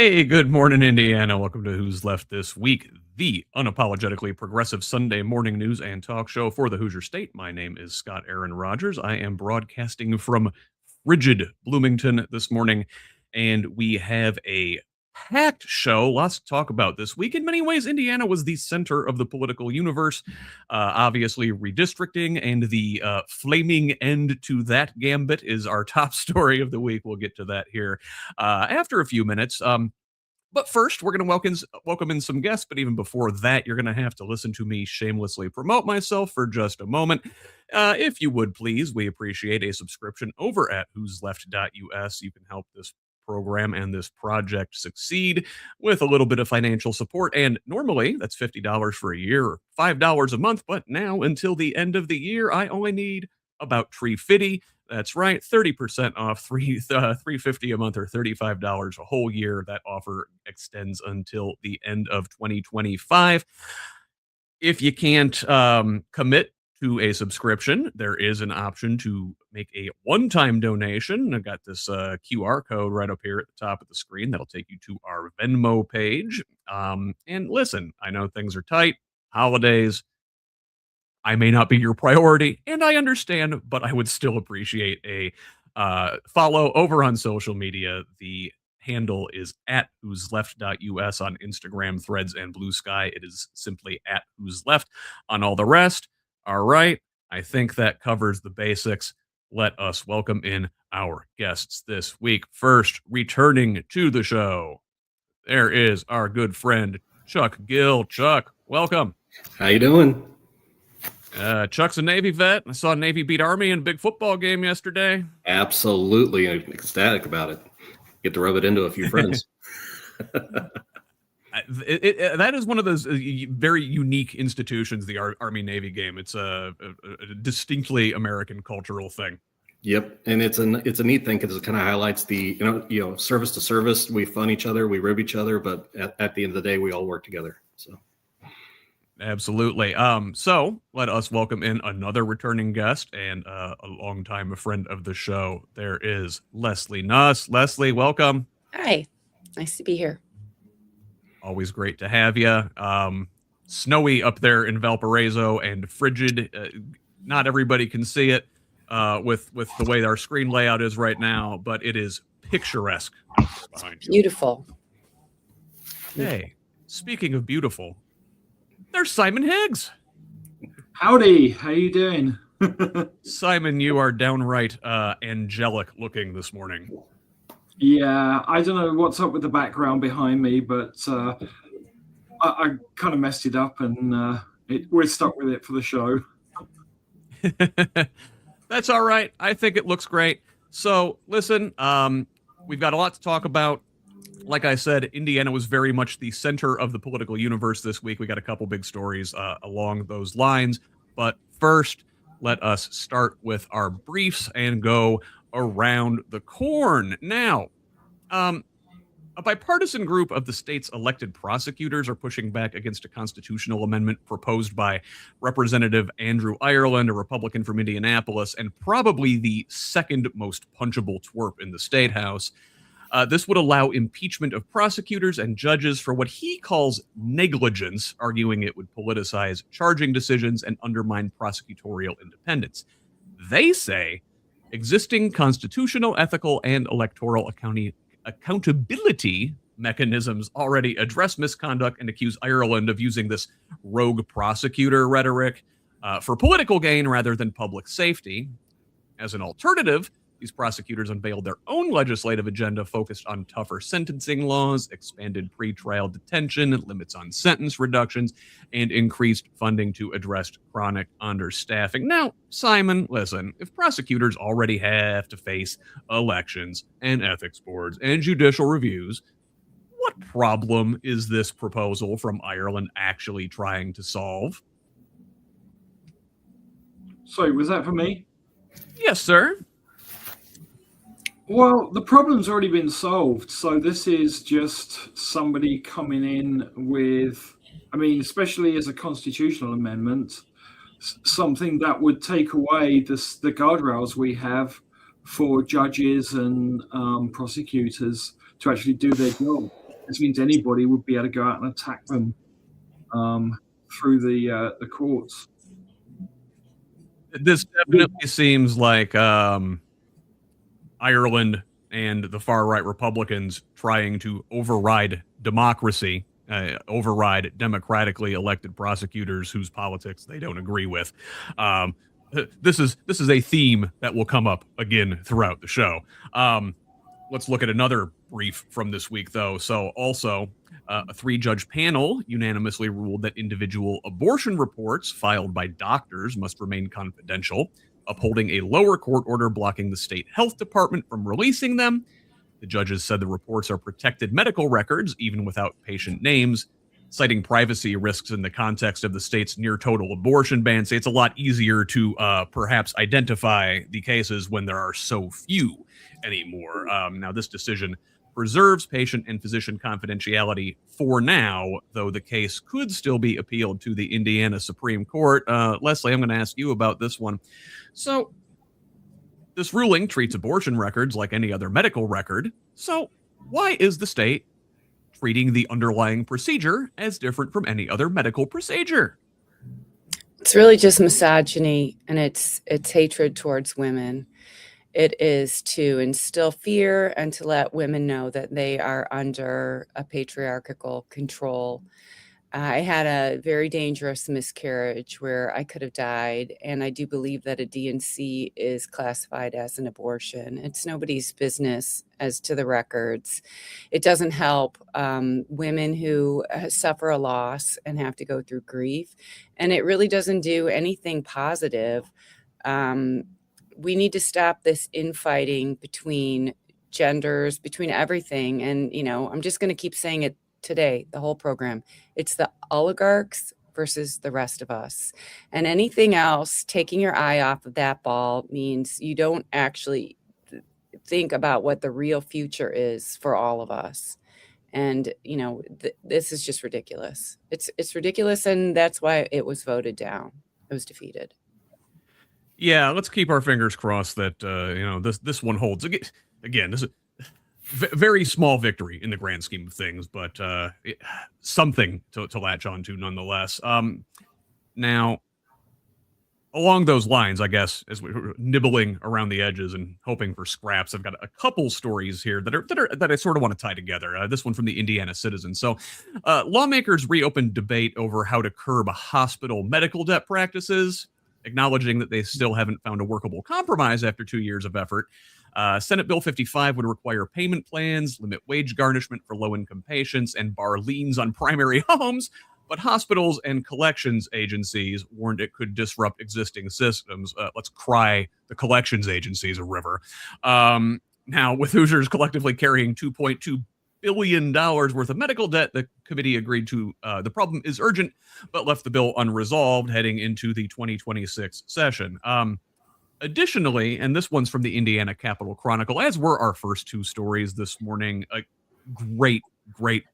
Hey, good morning, Indiana. Welcome to Who's Left This Week, the unapologetically progressive Sunday morning news and talk show for the Hoosier State. My name is Scott Aaron Rogers. I am broadcasting from frigid Bloomington this morning, and we have a packed show. Lots to talk about this week. In many ways, Indiana was the center of the political universe. Obviously, redistricting and the flaming end to that gambit is our top story of the week. We'll get to that here after a few minutes. But first, we're going to welcome in some guests. But even before that, you're going to have to listen to me shamelessly promote myself for just a moment. If you would, please, we appreciate a subscription over at whosleft.us. You can help this program and this project succeed with a little bit of financial support. And normally that's $50 for a year or $5 a month. But now until the end of the year, I only need about $350. That's right, 30% off, $350 a month or $35 a whole year. That offer extends until the end of 2025. If you can't commit to a subscription, there is an option to make a one-time donation. I've got this QR code right up here at the top of the screen that'll take you to our Venmo page. And listen, I know things are tight, holidays. I may not be your priority, and I understand, but I would still appreciate a follow over on social media. The handle is at whosleft.us on Instagram, Threads, and Blue Sky. It is simply at whosleft on all the rest. All right, I think that covers the basics. Let us welcome in our guests this week. First, returning to the show, there is our good friend, Chuck Gill. Chuck, welcome. How you doing? Chuck's a Navy vet. I saw Navy beat Army in a big football game yesterday. Absolutely. I'm ecstatic about it. Get to rub it into a few friends. That is one of those very unique institutions, the Army-Navy game. It's a distinctly American cultural thing. Yep, and it's a neat thing because it kind of highlights the service to service. We fund each other, we rib each other, but at the end of the day, we all work together. So. Absolutely. So let us welcome in another returning guest and a longtime friend of the show. There is Leslie Nuss. Leslie, welcome. Hi, nice to be here. Always great to have you. Snowy up there in Valparaiso and frigid. Not everybody can see it with the way our screen layout is right now, but it is picturesque out there behind you. Beautiful. Hey, speaking of beautiful, there's Simon Higgs. Howdy, how you doing? Simon, you are downright angelic looking this morning. Yeah, I don't know what's up with the background behind me, but I kind of messed it up, and we're stuck with it for the show. That's all right. I think it looks great. So, listen, we've got a lot to talk about. Like I said, Indiana was very much the center of the political universe this week. We got a couple big stories along those lines. But first, let us start with our briefs and go around the corn. Now, a bipartisan group of the state's elected prosecutors are pushing back against a constitutional amendment proposed by Representative Andrew Ireland, a Republican from Indianapolis, and probably the second most punchable twerp in the state house. This would allow impeachment of prosecutors and judges for what he calls negligence, arguing it would politicize charging decisions and undermine prosecutorial independence. They say existing constitutional, ethical, and electoral accountability mechanisms already address misconduct and accuse Ireland of using this rogue prosecutor rhetoric for political gain rather than public safety. As an alternative, these prosecutors unveiled their own legislative agenda focused on tougher sentencing laws, expanded pretrial detention, limits on sentence reductions, and increased funding to address chronic understaffing. Now, Simon, listen, if prosecutors already have to face elections and ethics boards and judicial reviews, what problem is this proposal from Ireland actually trying to solve? Sorry, was that for me? Yes, sir. Well, the problem's already been solved. So this is just somebody coming in with, especially as a constitutional amendment, something that would take away the guardrails we have for judges and prosecutors to actually do their job. this means anybody would be able to go out and attack them through the courts. This definitely seems like Ireland and the far-right Republicans trying to override democracy, override democratically elected prosecutors whose politics they don't agree with. This is a theme that will come up again throughout the show. Let's look at another brief from this week, though. So also, a 3-judge panel unanimously ruled that individual abortion reports filed by doctors must remain confidential, upholding a lower court order blocking the state health department from releasing them. The judges said the reports are protected medical records, even without patient names, citing privacy risks in the context of the state's near total abortion ban. Say it's a lot easier to perhaps identify the cases when there are so few anymore. Now, this decision preserves patient and physician confidentiality for now, though the case could still be appealed to the Indiana Supreme Court. Leslie, I'm going to ask you about this one. So, this ruling treats abortion records like any other medical record. So, why is the state treating the underlying procedure as different from any other medical procedure? It's really just misogyny, and it's hatred towards women. It is to instill fear and to let women know that they are under a patriarchal control. I had a very dangerous miscarriage where I could have died, and I do believe that a D&C is classified as an abortion. It's nobody's business as to the records. It doesn't help women who suffer a loss and have to go through grief, and it really doesn't do anything positive. We need to stop this infighting between genders, between everything. And, I'm just going to keep saying it today, the whole program. It's the oligarchs versus the rest of us. And anything else, taking your eye off of that ball means you don't actually think about what the real future is for all of us. And, this is just ridiculous. It's ridiculous. And that's why it was voted down. It was defeated. Yeah, let's keep our fingers crossed that this one holds. Again, this is a very small victory in the grand scheme of things, but something to latch on to nonetheless. Now, along those lines, I guess, as we're nibbling around the edges and hoping for scraps, I've got a couple stories here that I sort of want to tie together. This one from the Indiana Citizen. So, lawmakers reopened debate over how to curb hospital medical debt practices, acknowledging that they still haven't found a workable compromise after 2 years of effort. Senate Bill 55 would require payment plans, limit wage garnishment for low-income patients, and bar liens on primary homes. But hospitals and collections agencies warned it could disrupt existing systems. Let's cry the collections agencies a river. Now, with Hoosiers collectively carrying $2.2 billion worth of medical debt, the committee agreed to the problem is urgent, but left the bill unresolved heading into the 2026 session. Additionally, and this one's from the Indiana Capitol Chronicle, as were our first two stories this morning, a great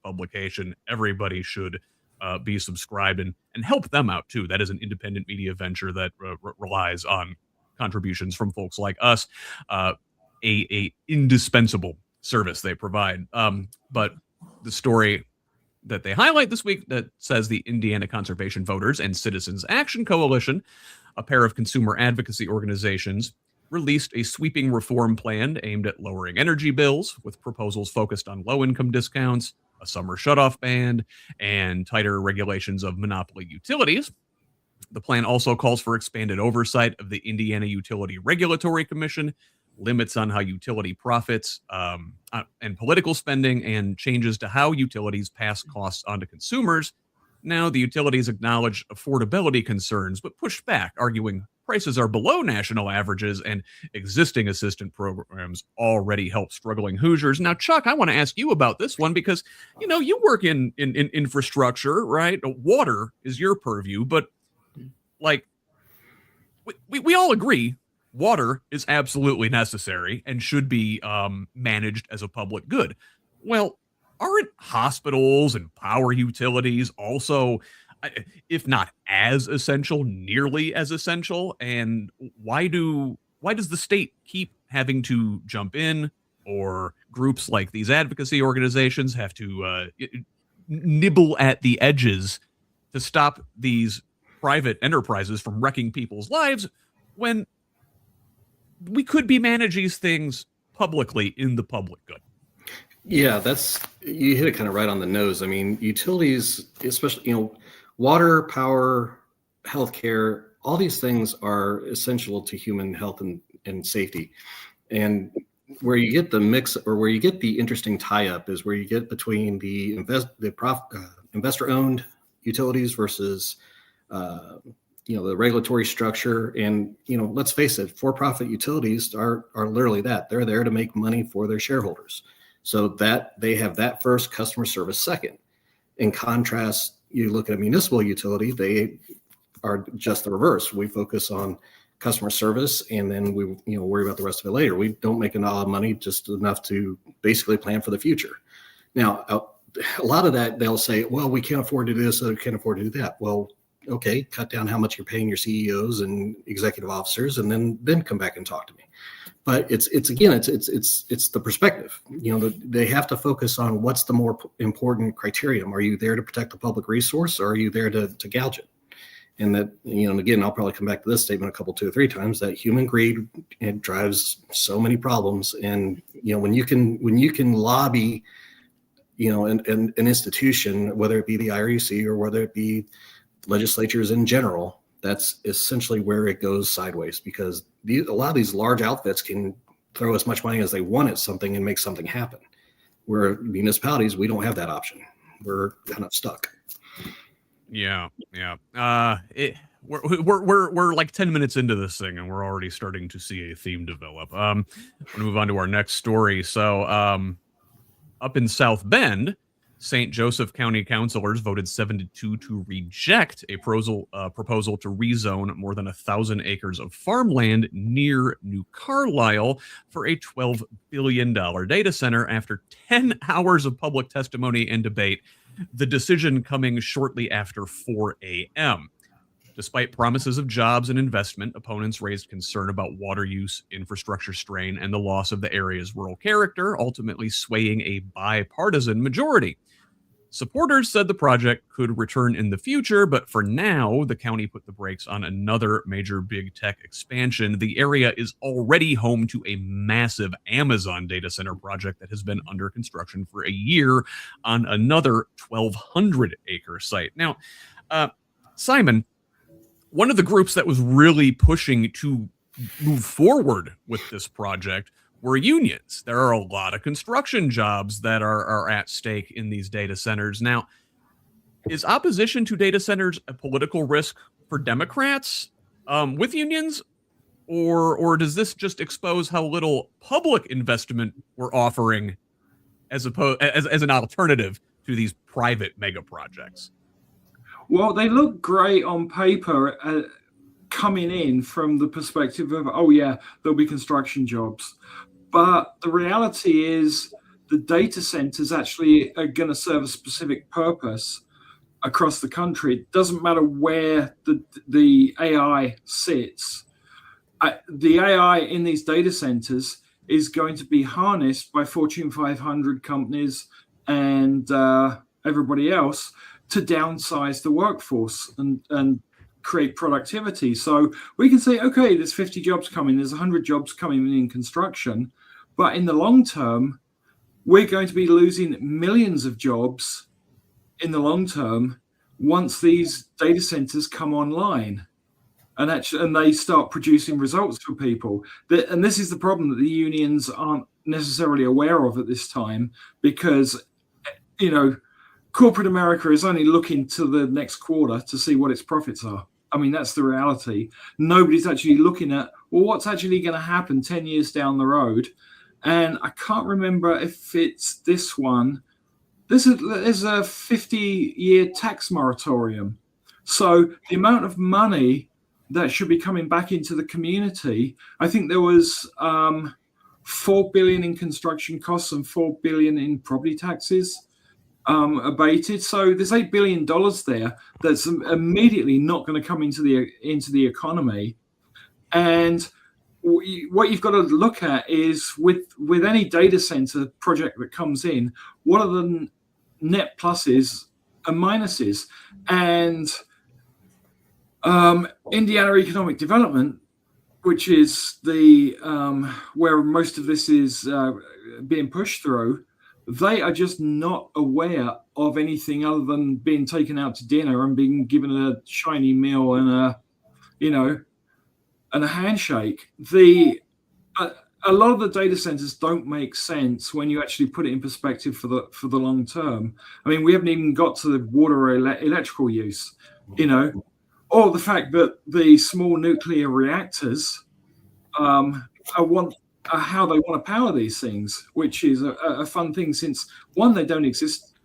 publication. Everybody should be subscribed and help them out too. That is an independent media venture that relies on contributions from folks like us. A indispensable service they provide. But the story that they highlight this week that says the Indiana Conservation Voters and Citizens Action Coalition, a pair of consumer advocacy organizations, released a sweeping reform plan aimed at lowering energy bills with proposals focused on low-income discounts, a summer shutoff ban, and tighter regulations of monopoly utilities. The plan also calls for expanded oversight of the Indiana Utility Regulatory Commission, limits on how utility profits and political spending, and changes to how utilities pass costs on to consumers. Now, the utilities acknowledged affordability concerns, but pushed back, arguing prices are below national averages and existing assistance programs already help struggling Hoosiers. Now, Chuck, I want to ask you about this one because, you work in infrastructure, right? Water is your purview, but like we all agree water is absolutely necessary and should be managed as a public good. Well, aren't hospitals and power utilities also, if not as essential, nearly as essential? And why does the state keep having to jump in, or groups like these advocacy organizations have to nibble at the edges to stop these private enterprises from wrecking people's lives when we could be managing these things publicly in the public good. Yeah, you hit it kind of right on the nose. I mean, utilities, especially, water, power, healthcare, all these things are essential to human health and safety. And where you get the mix, or where you get the interesting tie-up, is where you get between the investor-owned utilities versus the regulatory structure. And let's face it, for-profit utilities are literally that. They're there to make money for their shareholders, so that they have that first, customer service second. In contrast, you look at a municipal utility, they are just the reverse. We focus on customer service, and then we worry about the rest of it later. We don't make a lot of money, just enough to basically plan for the future. Now, a lot of that, they'll say, well, we can't afford to do this, so we can't afford to do that. Well, okay, cut down how much you're paying your CEOs and executive officers, and then come back and talk to me. But it's the perspective. They have to focus on what's the more important criterion. Are you there to protect the public resource, or are you there to gouge it? And that, again, I'll probably come back to this statement two or three times, that human greed, it drives so many problems. And when you can lobby, an institution, whether it be the IRUC or whether it be legislatures in general, that's essentially where it goes sideways, because a lot of these large outfits can throw as much money as they want at something and make something happen. Where municipalities, we don't have that option. We're kind of stuck. Yeah. We're like 10 minutes into this thing, and we're already starting to see a theme develop. I'm gonna move on to our next story. So, up in South Bend, St. Joseph County councilors voted 7-2 to reject a proposal to rezone more than 1,000 acres of farmland near New Carlisle for a $12 billion data center after 10 hours of public testimony and debate, the decision coming shortly after 4 a.m. Despite promises of jobs and investment, opponents raised concern about water use, infrastructure strain, and the loss of the area's rural character, ultimately swaying a bipartisan majority. Supporters said the project could return in the future, but for now, the county put the brakes on another major big tech expansion. The area is already home to a massive Amazon data center project that has been under construction for a year on another 1,200-acre site. Now, Simon, one of the groups that was really pushing to move forward with this project were unions. There are a lot of construction jobs that are at stake in these data centers. Now, is opposition to data centers a political risk for Democrats with unions, or does this just expose how little public investment we're offering as an alternative to these private mega projects? Well, they look great on paper, coming in from the perspective of, oh yeah, there'll be construction jobs. But the reality is the data centers actually are going to serve a specific purpose across the country. It doesn't matter where the AI sits. The AI in these data centers is going to be harnessed by Fortune 500 companies and everybody else to downsize the workforce and create productivity. So we can say, okay, there's 50 jobs coming, there's 100 jobs coming in construction, but in the long term, we're going to be losing millions of jobs in the long term once these data centers come online and they start producing results for people. And this is the problem that the unions aren't necessarily aware of at this time, because corporate America is only looking to the next quarter to see what its profits are. I mean, that's the reality. Nobody's actually looking at, well, what's actually going to happen 10 years down the road. And I can't remember if it's this one. There's a 50-year tax moratorium. So the amount of money that should be coming back into the community, I think there was $4 billion in construction costs and $4 billion in property taxes abated. So there's $8 billion there that's immediately not going to come into the economy. And what you've got to look at is with any data center project that comes in, what are the net pluses and minuses? And Indiana Economic Development, which is the where most of this is being pushed through, they are just not aware of anything other than being taken out to dinner and being given a shiny meal and a handshake. A lot of the data centers don't make sense when you actually put it in perspective for the long term. I mean, we haven't even got to the water or electrical use, or the fact that the small nuclear reactors are how they want to power these things, which is a fun thing since, one, they don't exist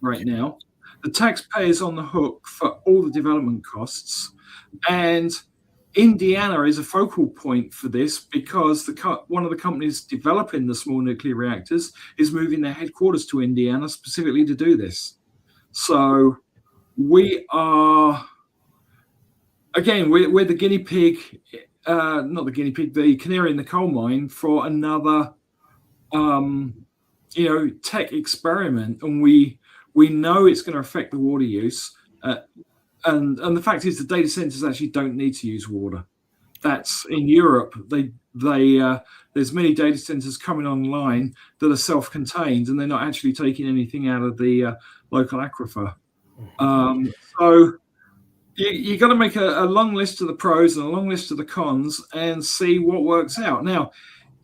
right now. The taxpayer's on the hook for all the development costs. And Indiana is a focal point for this because one of the companies developing the small nuclear reactors is moving their headquarters to Indiana specifically to do this. So we are, again, we're the guinea pig, not the guinea pig, the canary in the coal mine for another, tech experiment. And we know it's going to affect the water use. And the fact is, the data centers actually don't need to use water. That's in Europe. There's many data centers coming online that are self-contained, and they're not actually taking anything out of the local aquifer. So you got to make a long list of the pros and a long list of the cons and see what works out. Now,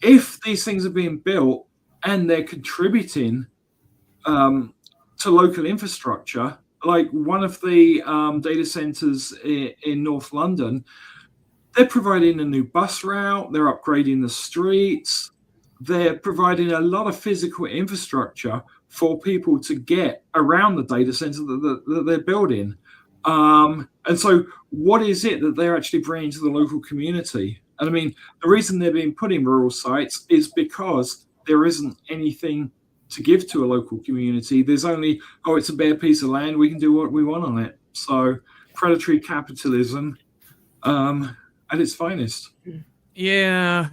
if these things are being built and they're contributing to local infrastructure, like one of the data centers in North London, they're providing a new bus route, they're upgrading the streets, they're providing a lot of physical infrastructure for people to get around the data center that they're building. And so what is it that they're actually bringing to the local community? And I mean, the reason they're being put in rural sites is because there isn't anything to give to a local community. There's only, it's a bare piece of land, we can do what we want on it. So predatory capitalism at its finest. Yeah.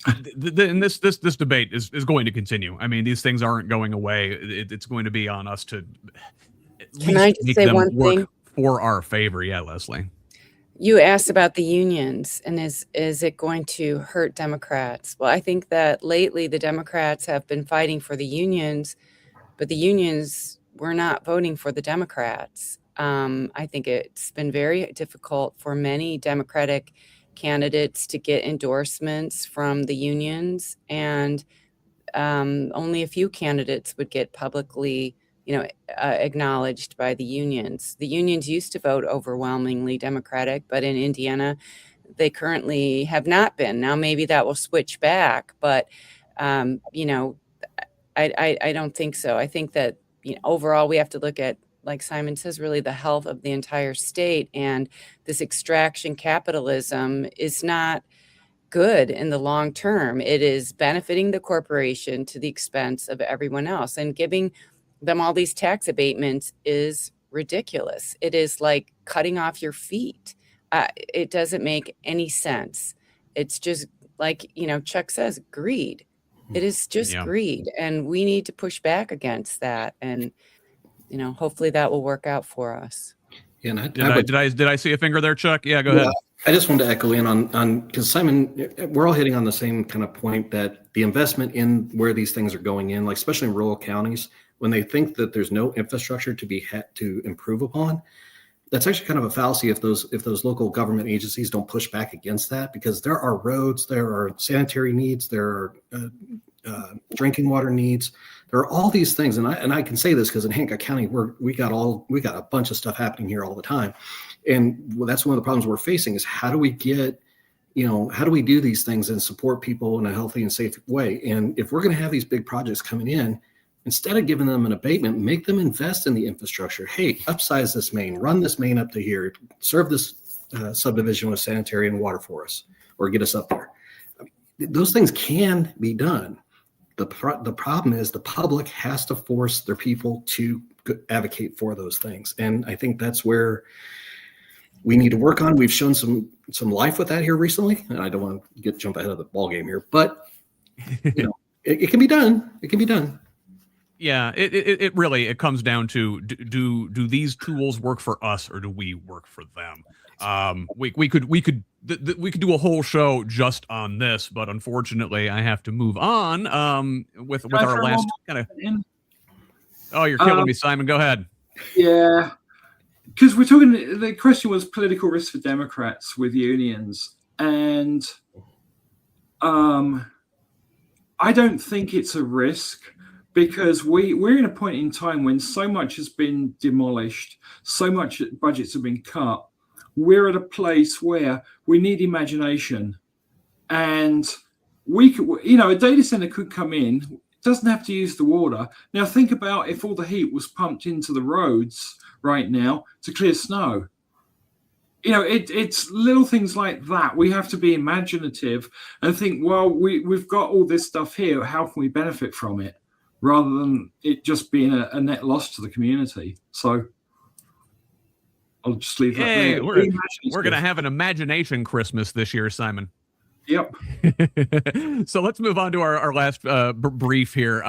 And this debate is going to continue. I mean, these things aren't going away. It's going to be on us to Can I just say one thing for our favor? Yeah, Leslie. You asked about the unions and is it going to hurt Democrats? Well, I think that lately the Democrats have been fighting for the unions, but the unions were not voting for the Democrats. I think it's been very difficult for many Democratic candidates to get endorsements from the unions, and only a few candidates would get publicly acknowledged by the unions. The unions used to vote overwhelmingly Democratic, but in Indiana, they currently have not been. Now, maybe that will switch back, but, I don't think so. I think that overall, we have to look at, like Simon says, really the health of the entire state. And this extraction capitalism is not good in the long term. It is benefiting the corporation to the expense of everyone else. And giving them all these tax abatements is ridiculous. It is like cutting off your feet. It doesn't make any sense. It's just like, Chuck says, greed. It is just greed. And we need to push back against that. And, hopefully that will work out for us. Yeah, and did I see a finger there, Chuck? Yeah, go ahead. I just wanted to echo in on because Simon, we're all hitting on the same kind of point that the investment in where these things are going in, like especially in rural counties, when they think that there's no infrastructure to improve upon, that's actually kind of a fallacy if those local government agencies don't push back against that, because there are roads, there are sanitary needs, there are drinking water needs, there are all these things, and I can say this because in Hancock County we got a bunch of stuff happening here all the time, and that's one of the problems we're facing is how do we do these things and support people in a healthy and safe way? And if we're going to have these big projects coming in, instead of giving them an abatement, make them invest in the infrastructure. Hey, upsize this main, run this main up to here, serve this subdivision with sanitary and water for us, or get us up there. Those things can be done. The problem is the public has to force their people to advocate for those things. And I think that's where we need to work on. We've shown some life with that here recently, and I don't want to jump ahead of the ball game here, but it can be done. It can be done. Yeah, it really comes down to do these tools work for us or do we work for them? We could do a whole show just on this, but unfortunately, I have to move on. With our last kind of. Oh, you're killing me, Simon. Go ahead. Yeah, because we're talking. The question was political risk for Democrats with unions, and I don't think it's a risk. Because we're in a point in time when so much has been demolished, so much budgets have been cut. We're at a place where we need imagination, and we could, a data center could come in. It doesn't have to use the water. Now think about if all the heat was pumped into the roads right now to clear snow. It's little things like that. We have to be imaginative and think, well, we've got all this stuff here. How can we benefit from it? Rather than it just being a net loss to the community. So I'll just leave that there. We're going to have an imagination Christmas this year, Simon. Yep. So let's move on to our last brief here.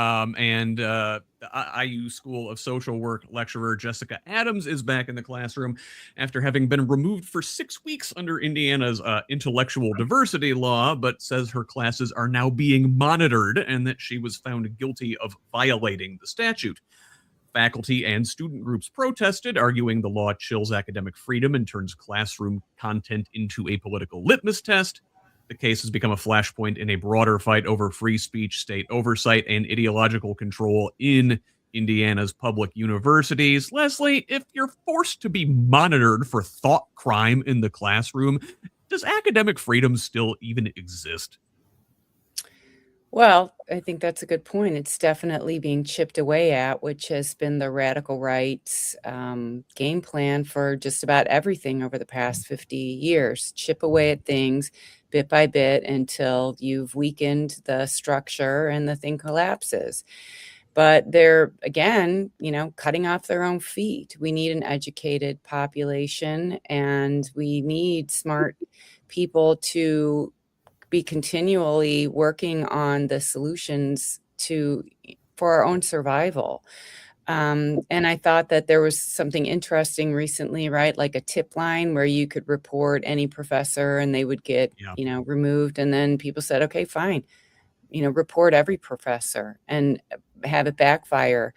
IU School of Social Work lecturer Jessica Adams is back in the classroom after having been removed for 6 weeks under Indiana's intellectual diversity law, but says her classes are now being monitored and that she was found guilty of violating the statute. Faculty and student groups protested, arguing the law chills academic freedom and turns classroom content into a political litmus test. The case has become a flashpoint in a broader fight over free speech, state oversight, and ideological control in Indiana's public universities. Leslie, if you're forced to be monitored for thought crime in the classroom, does academic freedom still even exist? Well, I think that's a good point. It's definitely being chipped away at, which has been the radical right's game plan for just about everything over the past 50 years. Chip away at things bit by bit until you've weakened the structure and the thing collapses. But they're, again, cutting off their own feet. We need an educated population, and we need smart people to be continually working on the solutions for our own survival. And I thought that there was something interesting recently, right? Like a tip line where you could report any professor and they would get, removed. And then people said, okay, fine, report every professor and have it backfire.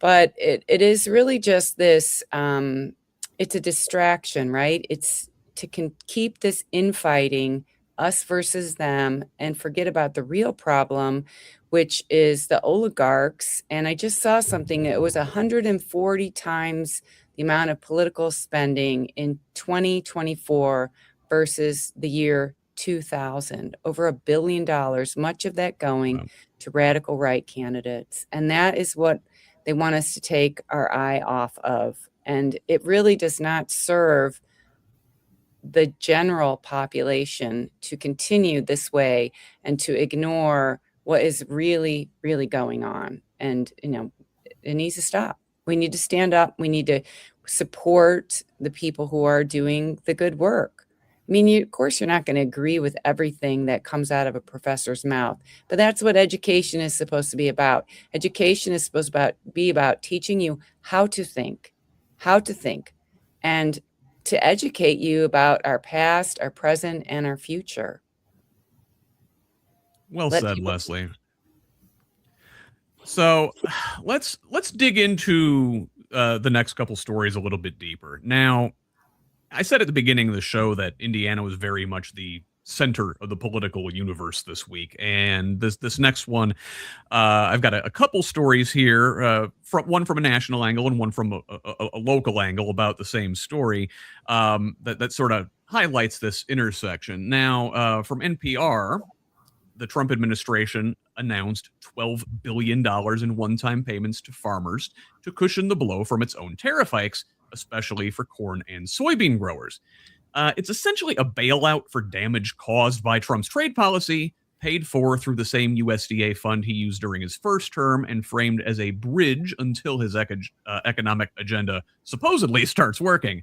But it is really just this, it's a distraction, right? It's to keep this infighting, us versus them, and forget about the real problem, which is the oligarchs. And I just saw something. It was 140 times the amount of political spending in 2024 versus the year 2000, over $1 billion, much of that going to radical right candidates. And that is what they want us to take our eye off of. And it really does not serve the general population to continue this way and to ignore what is really, really going on. And, it needs to stop. We need to stand up. We need to support the people who are doing the good work. I mean, of course, you're not going to agree with everything that comes out of a professor's mouth, but that's what education is supposed to be about. Education is supposed to be about teaching you how to think, and to educate you about our past, our present, and our future. Well said, Leslie. So let's dig into the next couple stories a little bit deeper. Now, I said at the beginning of the show that Indiana was very much the center of the political universe this week, and this next one, I've got a couple stories here, one from a national angle and one from a local angle about the same story, that sort of highlights this intersection. Now, from NPR, the Trump administration announced $12 billion in one-time payments to farmers to cushion the blow from its own tariff hikes, especially for corn and soybean growers. It's essentially a bailout for damage caused by Trump's trade policy, paid for through the same USDA fund he used during his first term and framed as a bridge until his economic agenda supposedly starts working.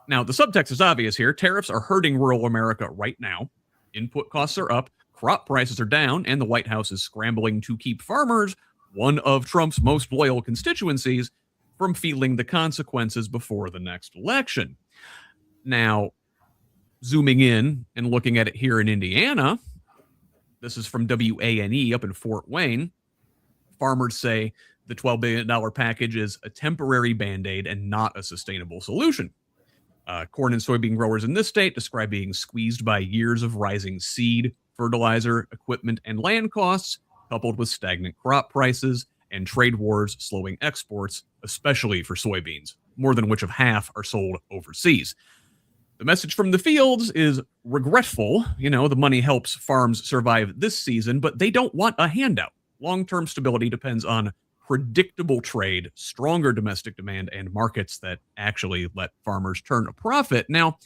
Now, the subtext is obvious here. Tariffs are hurting rural America right now. Input costs are up, crop prices are down, and the White House is scrambling to keep farmers, one of Trump's most loyal constituencies, from feeling the consequences before the next election. Now, zooming in and looking at it here in Indiana, this is from WANE up in Fort Wayne. Farmers say the $12 billion package is a temporary Band-Aid and not a sustainable solution. Corn and soybean growers in this state describe being squeezed by years of rising seed, fertilizer, equipment, and land costs, coupled with stagnant crop prices and trade wars slowing exports, especially for soybeans, more than which of half are sold overseas. The message from the fields is regretful. You know, the money helps farms survive this season, but they don't want a handout. Long-term stability depends on predictable trade, stronger domestic demand, and markets that actually let farmers turn a profit. Now,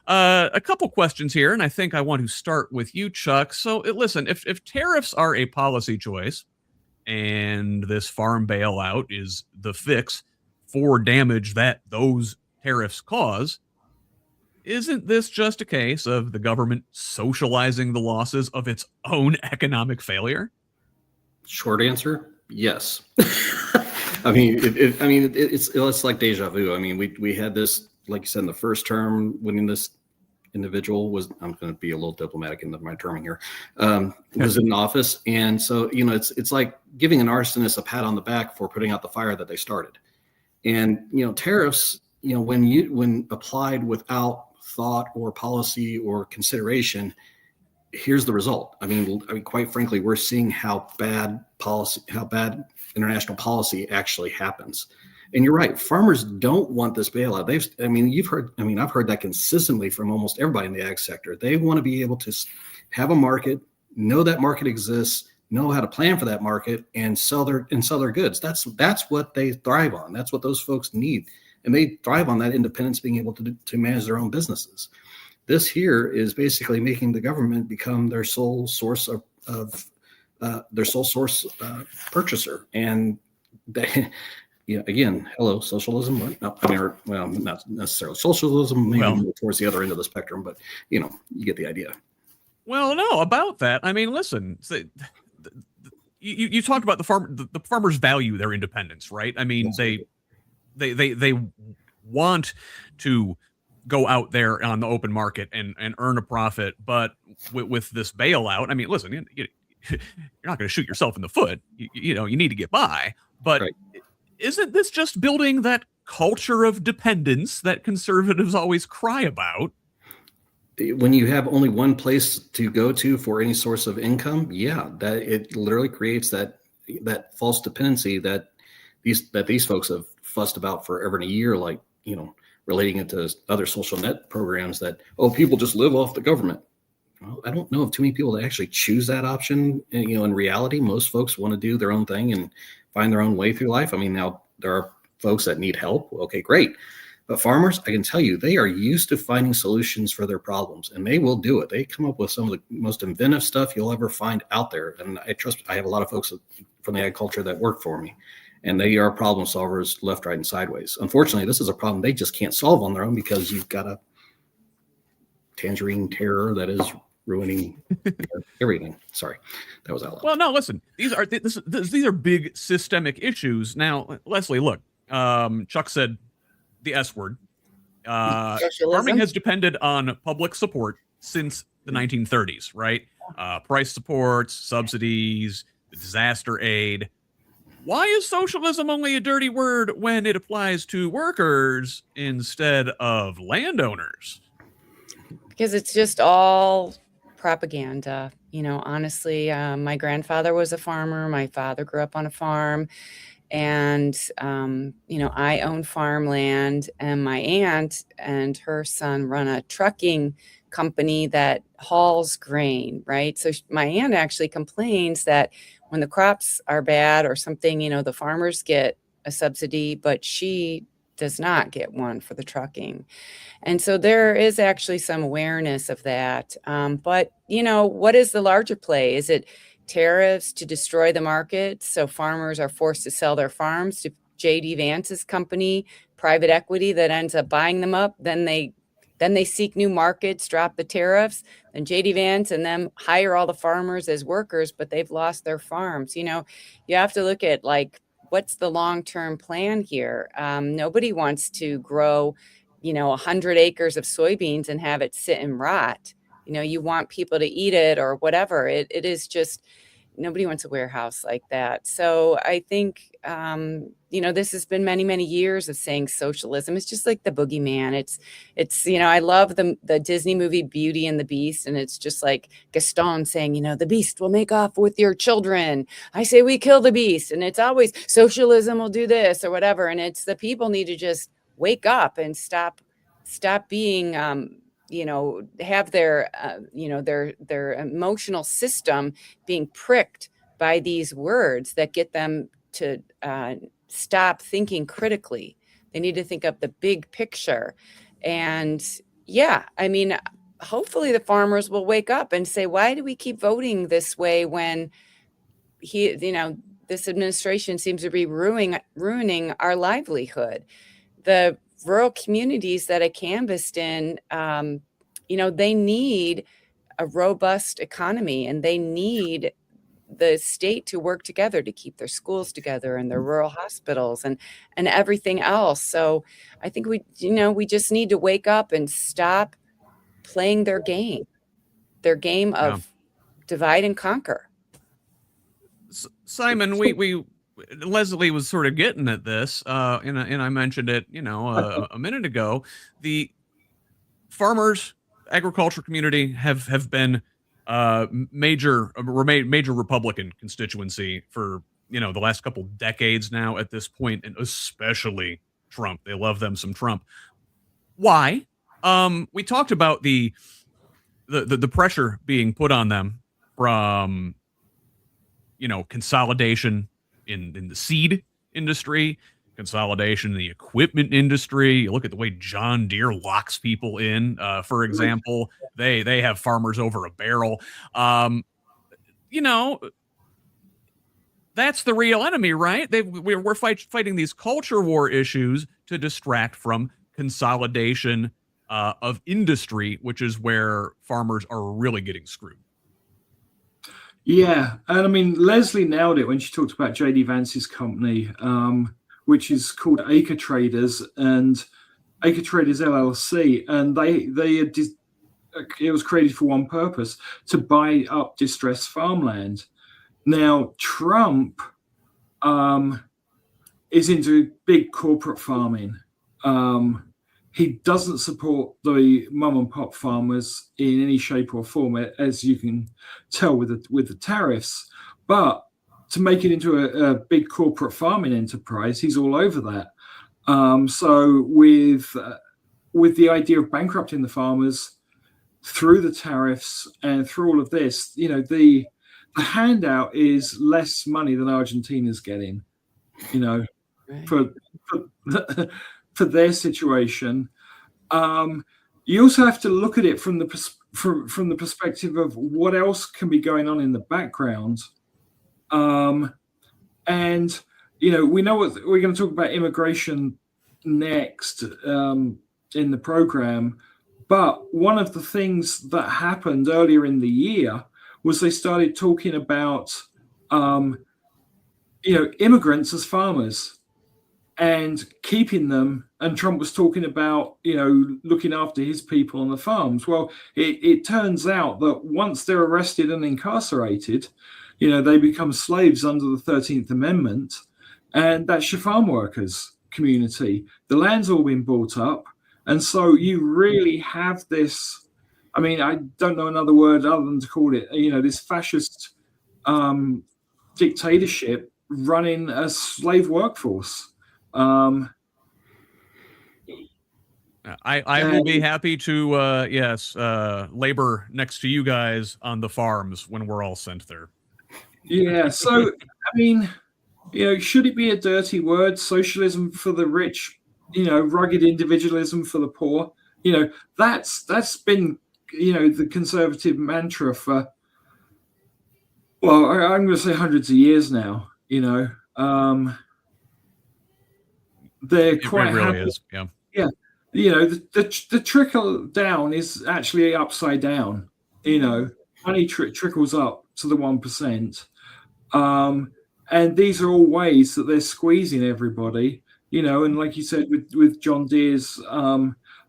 a couple questions here, and I think I want to start with you, Chuck. So listen, if tariffs are a policy choice and this farm bailout is the fix for damage that those tariffs cause, isn't this just a case of the government socializing the losses of its own economic failure? Short answer, yes. I mean, it's like deja vu. I mean, we had this, like you said, in the first term, when this individual was, I'm going to be a little diplomatic in my terming here, was in office. And so, you know, it's like giving an arsonist a pat on the back for putting out the fire that they started. And, you know, tariffs, you know, when applied without thought or policy or consideration, here's the result. I mean, quite frankly, we're seeing how bad international policy actually happens. And you're right. Farmers don't want this bailout. I've heard that consistently from almost everybody in the ag sector. They want to be able to have a market, know that market exists, know how to plan for that market, and sell their goods. That's what they thrive on. That's what those folks need. And they thrive on that independence, being able to manage their own businesses. This here is basically making the government become their sole source purchaser. And they, you know, again, hello, socialism. Not necessarily socialism, maybe towards the other end of the spectrum, but you know, you get the idea. Well, no, about that. I mean, listen, you talked about the farmers value their independence, right? I mean, they want to go out there on the open market and earn a profit, but with this bailout, I mean, listen, you're not going to shoot yourself in the foot. You know, you need to get by, but right. Isn't this just building that culture of dependence that conservatives always cry about? When you have only one place to go to for any source of income, yeah, that it literally creates that false dependency that these folks have fussed about forever and a year, like, you know, relating it to other social net programs that, people just live off the government. Well, I don't know of too many people that actually choose that option. And, you know, in reality, most folks want to do their own thing and find their own way through life. I mean, now there are folks that need help. Okay, great. But farmers, I can tell you, they are used to finding solutions for their problems, and they will do it. They come up with some of the most inventive stuff you'll ever find out there. And I have a lot of folks from the agriculture that work for me, and they are problem solvers left, right, and sideways. Unfortunately, this is a problem they just can't solve on their own because you've got a tangerine terror that is ruining everything. Sorry, that was out loud. Well, no, listen, these are big systemic issues. Now, Leslie, look, Chuck said the S word. Farming has depended on public support since the 1930s, right? Price supports, subsidies, disaster aid. Why is socialism only a dirty word when it applies to workers instead of landowners? Because it's just all propaganda. You know, honestly, my grandfather was a farmer. My father grew up on a farm. And, you know, I own farmland, and my aunt and her son run a trucking company that hauls grain, right? So my aunt actually complains that when the crops are bad or something, you know, the farmers get a subsidy, but she does not get one for the trucking. And so there is actually some awareness of that. But, you know, what is the larger play? Is it tariffs to destroy the market so farmers are forced to sell their farms to J.D. Vance's company private equity that ends up buying them up. Then they seek new markets, drop the tariffs, and JD Vance and them hire all the farmers as workers, but they've lost their farms. You have to look at, like, what's the long-term plan here? Nobody wants to grow, 100 acres of soybeans and have it sit and rot. You want people to eat it or whatever. It is just, nobody wants a warehouse like that. So I think, this has been many, many years of saying socialism is just like the boogeyman. It's I love the Disney movie Beauty and the Beast. And it's just like Gaston saying, the beast will make off with your children. I say we kill the beast. And it's always socialism will do this or whatever. And it's the people need to just wake up and stop being, have their, their emotional system being pricked by these words that get them to stop thinking critically. They need to think of the big picture. And hopefully the farmers will wake up and say, why do we keep voting this way when this administration seems to be ruining our livelihood? The rural communities that I canvassed in, they need a robust economy, and they need the state to work together to keep their schools together and their rural hospitals and everything else. So I think we just need to wake up and stop playing their game of divide and conquer. Simon, we Leslie was sort of getting at this, and I mentioned it, a minute ago. The farmers, agriculture community have been major Republican constituency for the last couple decades now at this point, and especially Trump. They love them some Trump. Why? We talked about the pressure being put on them from consolidation in the seed industry, consolidation in the equipment industry. You look at the way John Deere locks people in, for example. They have farmers over a barrel. That's the real enemy, right? We're fighting these culture war issues to distract from consolidation of industry, which is where farmers are really getting screwed. Yeah, and I mean, Leslie nailed it when she talked about JD Vance's company, which is called Acre Traders and Acre Traders LLC, and it was created for one purpose: to buy up distressed farmland. Now, Trump is into big corporate farming. He doesn't support the mom and pop farmers in any shape or form, as you can tell with the tariffs. But to make it into a big corporate farming enterprise, he's all over that. So with the idea of bankrupting the farmers through the tariffs and through all of this, the handout is less money than Argentina's getting, right. for their situation. You also have to look at it from the perspective of what else can be going on in the background. And we know what we're going to talk about immigration next in the program. But one of the things that happened earlier in the year was they started talking about immigrants as farmers and keeping them. And Trump was talking about, looking after his people on the farms. Well, it turns out that once they're arrested and incarcerated, they become slaves under the 13th Amendment. And that's your farm workers community. The land's all been bought up. And so you really have this, I mean, I don't know another word other than to call it, this fascist dictatorship running a slave workforce. I will be happy to labor next to you guys on the farms when we're all sent there. Yeah, so I mean, should it be a dirty word? Socialism for the rich, rugged individualism for the poor. That's been the conservative mantra for, well, I'm going to say hundreds of years now. they're quite really happy. is. Yeah. Yeah. The trickle down is actually upside down. Money trickles up to the 1%. And these are all ways that they're squeezing everybody, and like you said, with John Deere's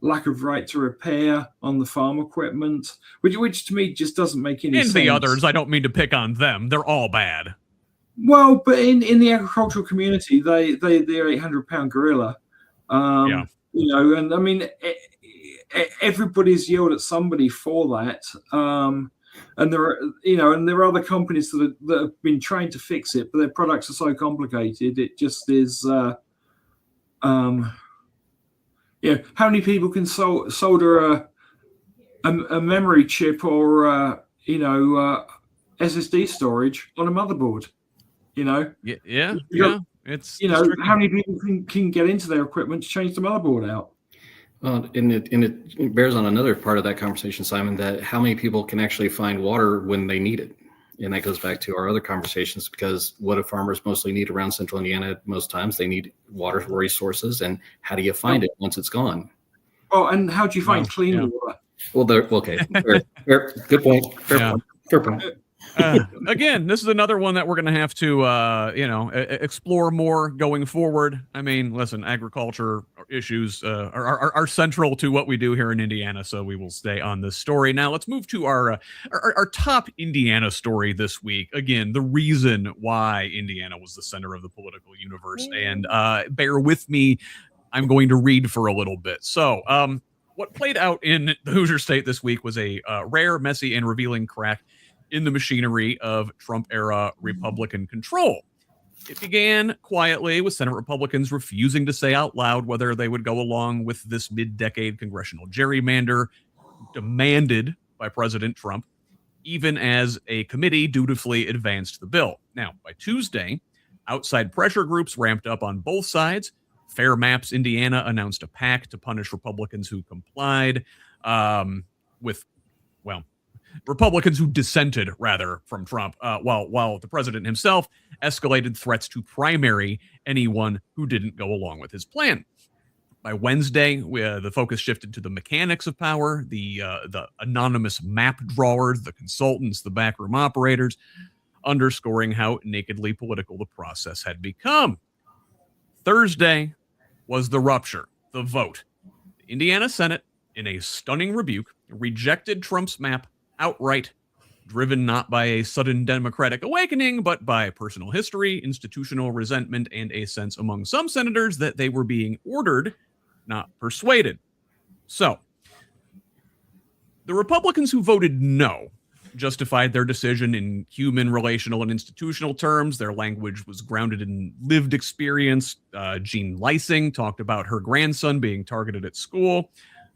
lack of right to repair on the farm equipment, which to me just doesn't make any sense. And the others, I don't mean to pick on them. They're all bad. Well, but in the agricultural community, they're 800-pound gorilla. Yeah. And I mean, everybody's yelled at somebody for that. And there are other companies that have been trying to fix it, but their products are so complicated. It just is. How many people can solder a memory chip or SSD storage on a motherboard? Yeah. It's how many people can get into their equipment to change the motherboard out? And it bears on another part of that conversation, Simon, that how many people can actually find water when they need it. And that goes back to our other conversations, because what do farmers mostly need around central Indiana? Most times they need water resources. And how do you find it once it's gone? Oh, and how do you find clean water? Well, okay. Fair, good point. Fair point. Again, this is another one that we're going to have to, explore more going forward. I mean, listen, agriculture issues are central to what we do here in Indiana, so we will stay on this story. Now, let's move to our top Indiana story this week. Again, the reason why Indiana was the center of the political universe, and bear with me, I'm going to read for a little bit. So, what played out in the Hoosier State this week was a rare, messy, and revealing crack in the machinery of Trump-era Republican control. It began quietly with Senate Republicans refusing to say out loud whether they would go along with this mid-decade congressional gerrymander demanded by President Trump, even as a committee dutifully advanced the bill. Now, by Tuesday, outside pressure groups ramped up on both sides. Fair Maps Indiana announced a pact to punish Republicans who complied Republicans who dissented, rather, from Trump, while the president himself escalated threats to primary anyone who didn't go along with his plan. By Wednesday, the focus shifted to the mechanics of power, the anonymous map drawers, the consultants, the backroom operators, underscoring how nakedly political the process had become. Thursday was the rupture, the vote. The Indiana Senate, in a stunning rebuke, rejected Trump's map outright, driven not by a sudden democratic awakening, but by personal history, institutional resentment, and a sense among some senators that they were being ordered, not persuaded. So, the Republicans who voted no justified their decision in human, relational, and institutional terms. Their language was grounded in lived experience. Jean Lysing talked about her grandson being targeted at school.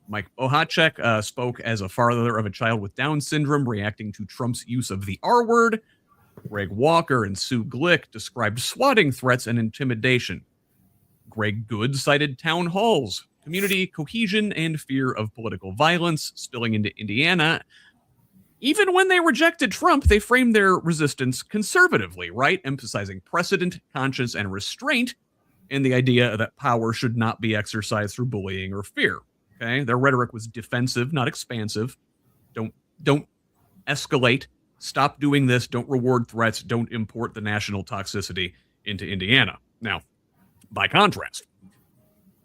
Mike Bohacek spoke as a father of a child with Down syndrome, reacting to Trump's use of the R word. Greg Walker and Sue Glick described swatting threats and intimidation. Greg Good cited town halls, community cohesion, and fear of political violence spilling into Indiana. Even when they rejected Trump, they framed their resistance conservatively, right? Emphasizing precedent, conscience, and restraint, and the idea that power should not be exercised through bullying or fear. Okay, their rhetoric was defensive, not expansive. Don't escalate. Stop doing this. Don't reward threats. Don't import the national toxicity into Indiana. Now, by contrast,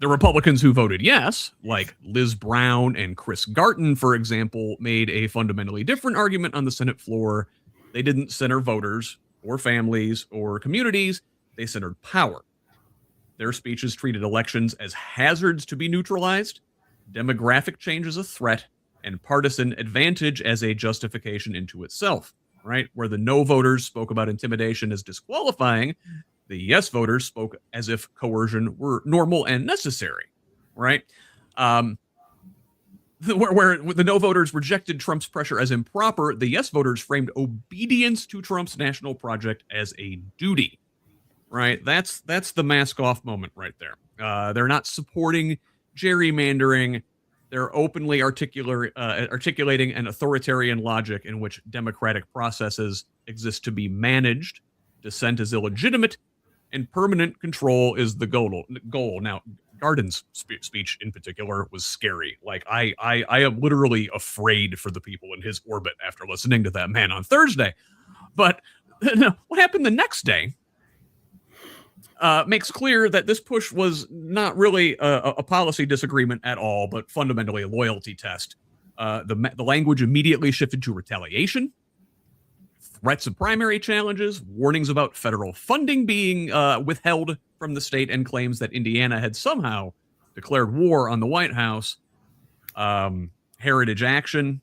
the Republicans who voted yes, like Liz Brown and Chris Garton, for example, made a fundamentally different argument on the Senate floor. They didn't center voters or families or communities. They centered power. Their speeches treated elections as hazards to be neutralized, demographic change as a threat, and partisan advantage as a justification into itself, right? Where the no voters spoke about intimidation as disqualifying, the yes voters spoke as if coercion were normal and necessary, right? Where the no voters rejected Trump's pressure as improper, the yes voters framed obedience to Trump's national project as a duty, right? That's the mask off moment right there. They're not supporting gerrymandering. They're openly articulating an authoritarian logic in which democratic processes exist to be managed, dissent is illegitimate, and permanent control is the goal. Now, Garden's speech in particular was scary. Like I am literally afraid for the people in his orbit after listening to that man on Thursday. But what happened the next day makes clear that this push was not really a policy disagreement at all, but fundamentally a loyalty test. The language immediately shifted to retaliation, threats of primary challenges, warnings about federal funding being withheld from the state, and claims that Indiana had somehow declared war on the White House. Heritage Action,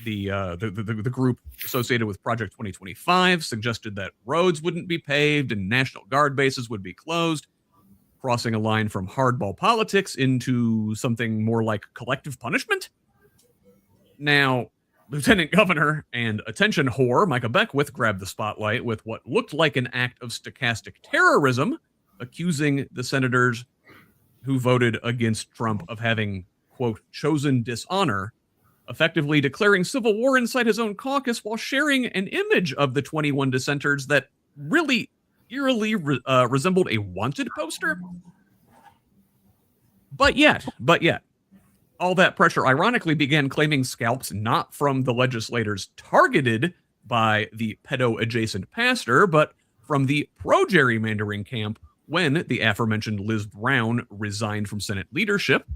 the group associated with Project 2025, suggested that roads wouldn't be paved and National Guard bases would be closed, crossing a line from hardball politics into something more like collective punishment. Now, Lieutenant Governor and attention whore Micah Beckwith grabbed the spotlight with what looked like an act of stochastic terrorism, accusing the senators who voted against Trump of having, quote, chosen dishonor, effectively declaring civil war inside his own caucus while sharing an image of the 21 dissenters that really eerily resembled a wanted poster. But yet, all that pressure ironically began claiming scalps not from the legislators targeted by the pedo-adjacent pastor, but from the pro-gerrymandering camp when the aforementioned Liz Brown resigned from Senate leadership,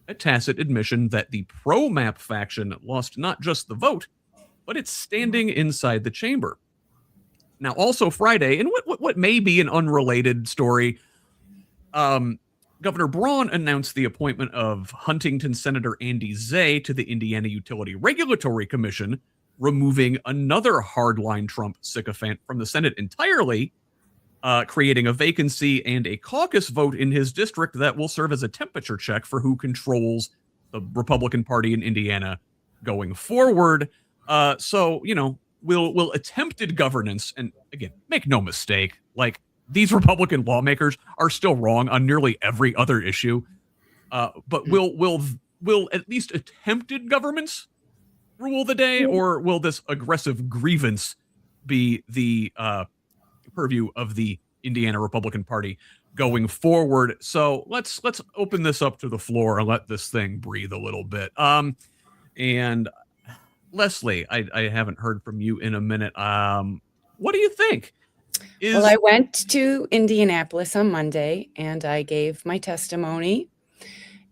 a tacit admission that the pro-map faction lost not just the vote, but its standing inside the chamber. Now, also Friday, in what may be an unrelated story, Governor Braun announced the appointment of Huntington Senator Andy Zay to the Indiana Utility Regulatory Commission, removing another hardline Trump sycophant from the Senate entirely, creating a vacancy and a caucus vote in his district that will serve as a temperature check for who controls the Republican Party in Indiana going forward. So, will attempted governance, and again, make no mistake, like, these Republican lawmakers are still wrong on nearly every other issue, but will at least attempted governments rule the day, or will this aggressive grievance be the purview of the Indiana Republican Party going forward? So let's open this up to the floor and let this thing breathe a little bit. And Leslie, I haven't heard from you in a minute. What do you think? Well, I went to Indianapolis on Monday and I gave my testimony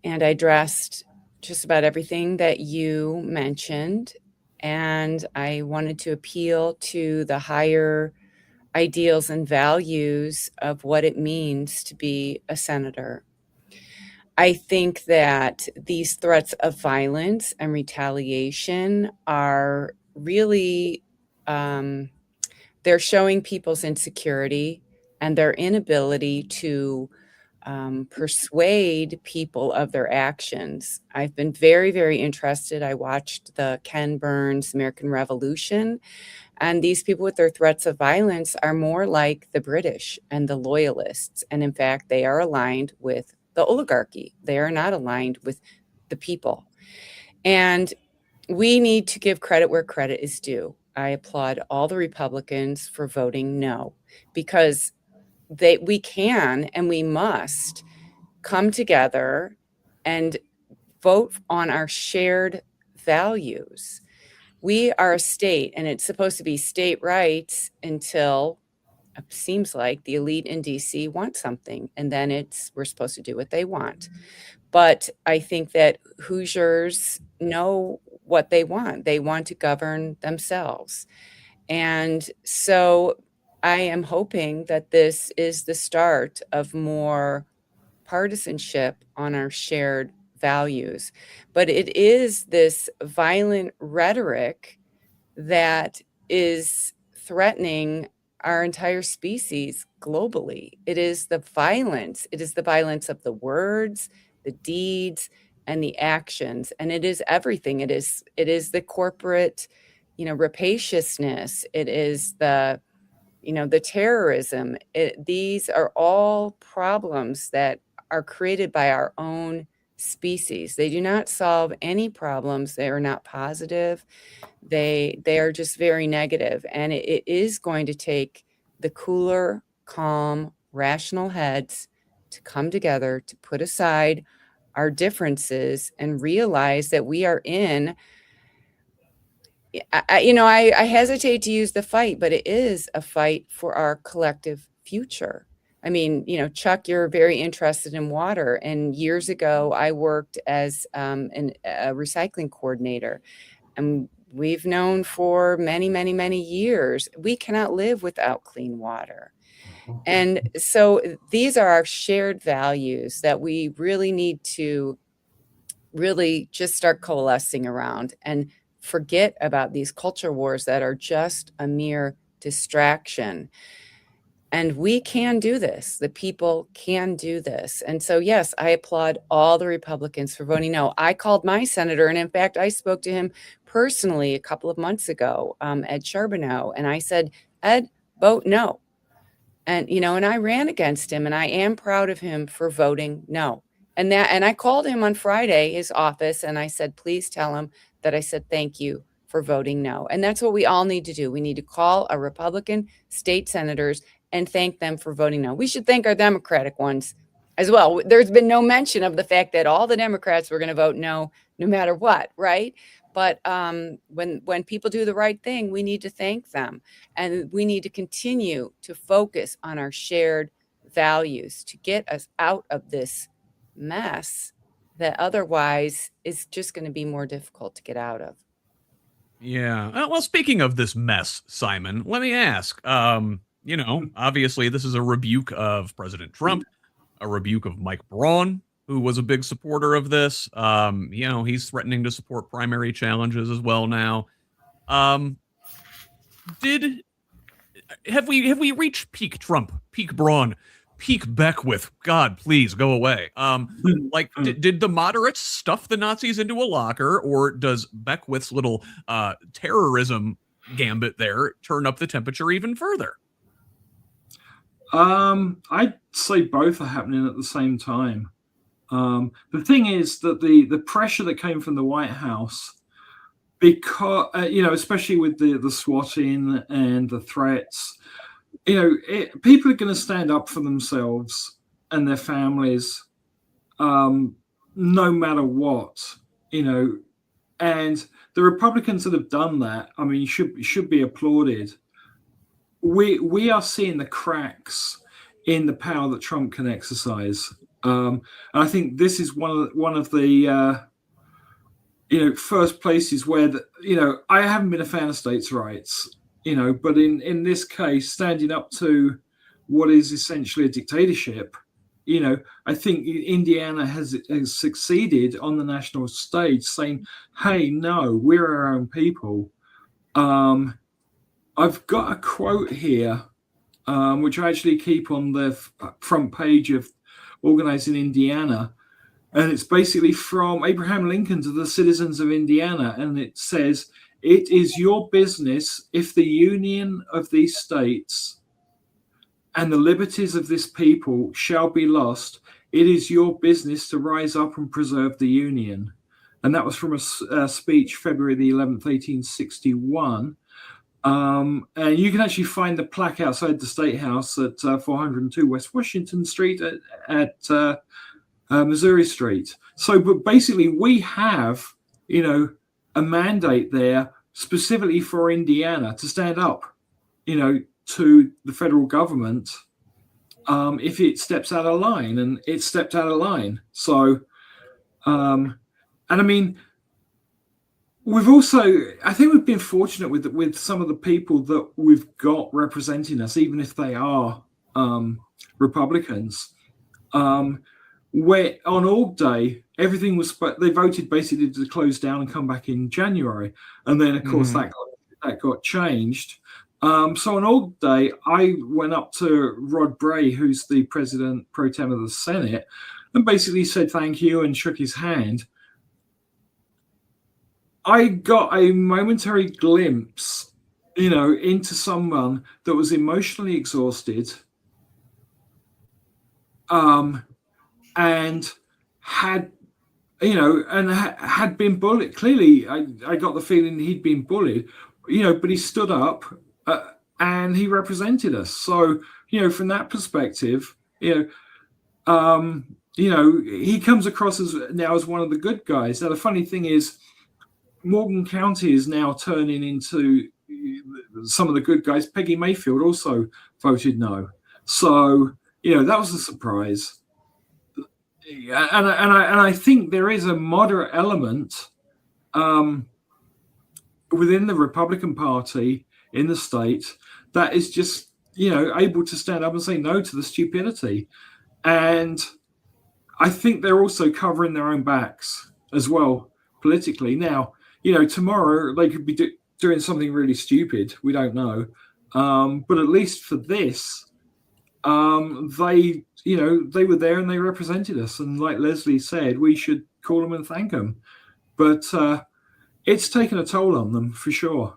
and I addressed just about everything that you mentioned. And I wanted to appeal to the higher ideals and values of what it means to be a senator. I think that these threats of violence and retaliation are really they're showing people's insecurity and their inability to persuade people of their actions. I've been very, very interested. I watched the Ken Burns American Revolution, and these people with their threats of violence are more like the British and the loyalists. And in fact, they are aligned with the oligarchy. They are not aligned with the people. And we need to give credit where credit is due. I applaud all the Republicans for voting no, because we can and we must come together and vote on our shared values. We are a state, and it's supposed to be state rights until it seems like the elite in DC want something, and then we're supposed to do what they want. But I think that Hoosiers know what they want. They want to govern themselves. And so I am hoping that this is the start of more partisanship on our shared values. But it is this violent rhetoric that is threatening our entire species globally. It is the violence. It is the violence of the words, the deeds, and the actions. And it is everything. It is the corporate, rapaciousness. It is the terrorism. These are all problems that are created by our own species. They do not solve any problems. They are not positive. They are just very negative. And it is going to take the cooler, calm, rational heads to come together, to put aside our differences and realize that we are in, I hesitate to use the fight, but it is a fight for our collective future. I mean, Chuck, you're very interested in water. And years ago, I worked as a recycling coordinator. And we've known for many, many, many years, we cannot live without clean water. And so these are our shared values that we really need to really just start coalescing around and forget about these culture wars that are just a mere distraction. And we can do this. The people can do this. And so, yes, I applaud all the Republicans for voting no. I called my senator, and in fact, I spoke to him personally a couple of months ago, Ed Charbonneau, and I said, Ed, vote no. And, and I ran against him, and I am proud of him for voting no. And I called him on Friday, his office, and I said, please tell him that I said thank you for voting no. And that's what we all need to do. We need to call our Republican state senators and thank them for voting no. We should thank our Democratic ones as well. There's been no mention of the fact that all the Democrats were going to vote no matter what, right? But when people do the right thing, we need to thank them. And we need to continue to focus on our shared values to get us out of this mess that otherwise is just going to be more difficult to get out of. Yeah. Well, speaking of this mess, Simon, let me ask, obviously this is a rebuke of President Trump, a rebuke of Mike Braun, who was a big supporter of this. He's threatening to support primary challenges as well now. Have we reached peak Trump, peak Braun, peak Beckwith? God, please go away. Did the moderates stuff the Nazis into a locker, or does Beckwith's little terrorism gambit there turn up the temperature even further? I'd say both are happening at the same time. The thing is that the pressure that came from the White House, because especially with the swatting and the threats, people are going to stand up for themselves and their families, no matter what, and the Republicans that have done that, I mean, should be applauded. We are seeing the cracks in the power that Trump can exercise. And I think this is one of the first places where I haven't been a fan of states' rights, but in this case, standing up to what is essentially a dictatorship, I think Indiana has succeeded on the national stage, saying, "Hey, no, we're our own people." I've got a quote here, which I actually keep on the front page of Organizing Indiana. And it's basically from Abraham Lincoln to the citizens of Indiana. And it says, "It is your business if the union of these states and the liberties of this people shall be lost. It is your business to rise up and preserve the union." And that was from a speech, February the 11th, 1861. And you can actually find the plaque outside the State House at 402 West Washington Street at Missouri Street. So, but basically we have, a mandate there specifically for Indiana to stand up, to the federal government if it steps out of line, and it stepped out of line. So, and I mean, I think we've been fortunate with some of the people that we've got representing us, even if they are Republicans. Where on Org Day, everything was, they voted basically to close down and come back in January. And then, of course, that got changed. So on Org Day, I went up to Rod Bray, who's the president pro tem of the Senate, and basically said thank you and shook his hand. I got a momentary glimpse, into someone that was emotionally exhausted, and had been bullied. Clearly, I got the feeling he'd been bullied, but he stood up and he represented us. So from that perspective, he comes across as one of the good guys. Now, the funny thing is, Morgan County is now turning into some of the good guys. Peggy Mayfield also voted no. So, that was a surprise. And I think there is a moderate element within the Republican Party in the state that is just, able to stand up and say no to the stupidity. And I think they're also covering their own backs as well politically. Now, tomorrow they could be doing something really stupid. We don't know. But at least for this, they were there and they represented us. And like Leslie said, we should call them and thank them. But it's taken a toll on them for sure.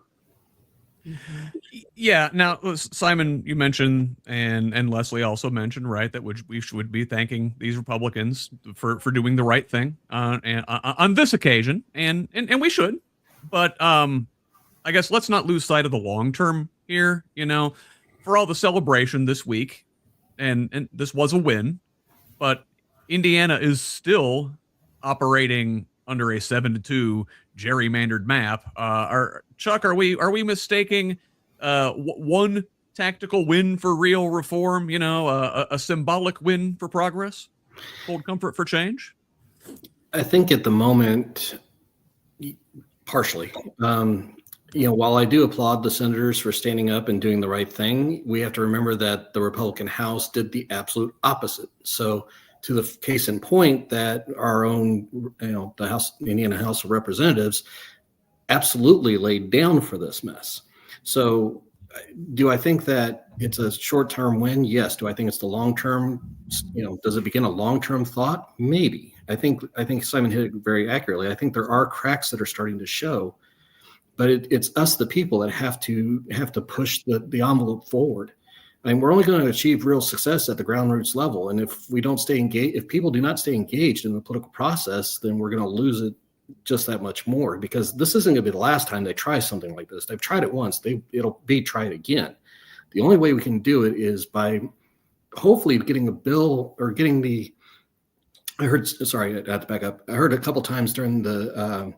Yeah. Now, Simon, you mentioned, and Leslie also mentioned, right, that we should be thanking these Republicans for doing the right thing on this occasion, and we should. But I guess let's not lose sight of the long term here. For all the celebration this week, and this was a win, but Indiana is still operating under a 7-2 gerrymandered map. Chuck, are we mistaking one tactical win for real reform? A symbolic win for progress, hold comfort for change? I think at the moment, partially. While I do applaud the senators for standing up and doing the right thing, we have to remember that the Republican House did the absolute opposite. So, to the case in point, that our own, the Indiana House of Representatives absolutely laid down for this mess. So, do I think that it's a short-term win? Yes. Do I think it's the long-term? Does it begin a long-term thought? Maybe. I think Simon hit it very accurately. I think there are cracks that are starting to show, but it's us, the people, that have to push the envelope forward. I mean, we're only going to achieve real success at the ground roots level, and if we don't stay engaged, if people do not stay engaged in the political process, then we're going to lose it just that much more. Because this isn't going to be the last time they try something like this. They've tried it once; it'll be tried again. The only way we can do it is by hopefully getting a bill or getting the. I have to back up. I heard a couple times during the.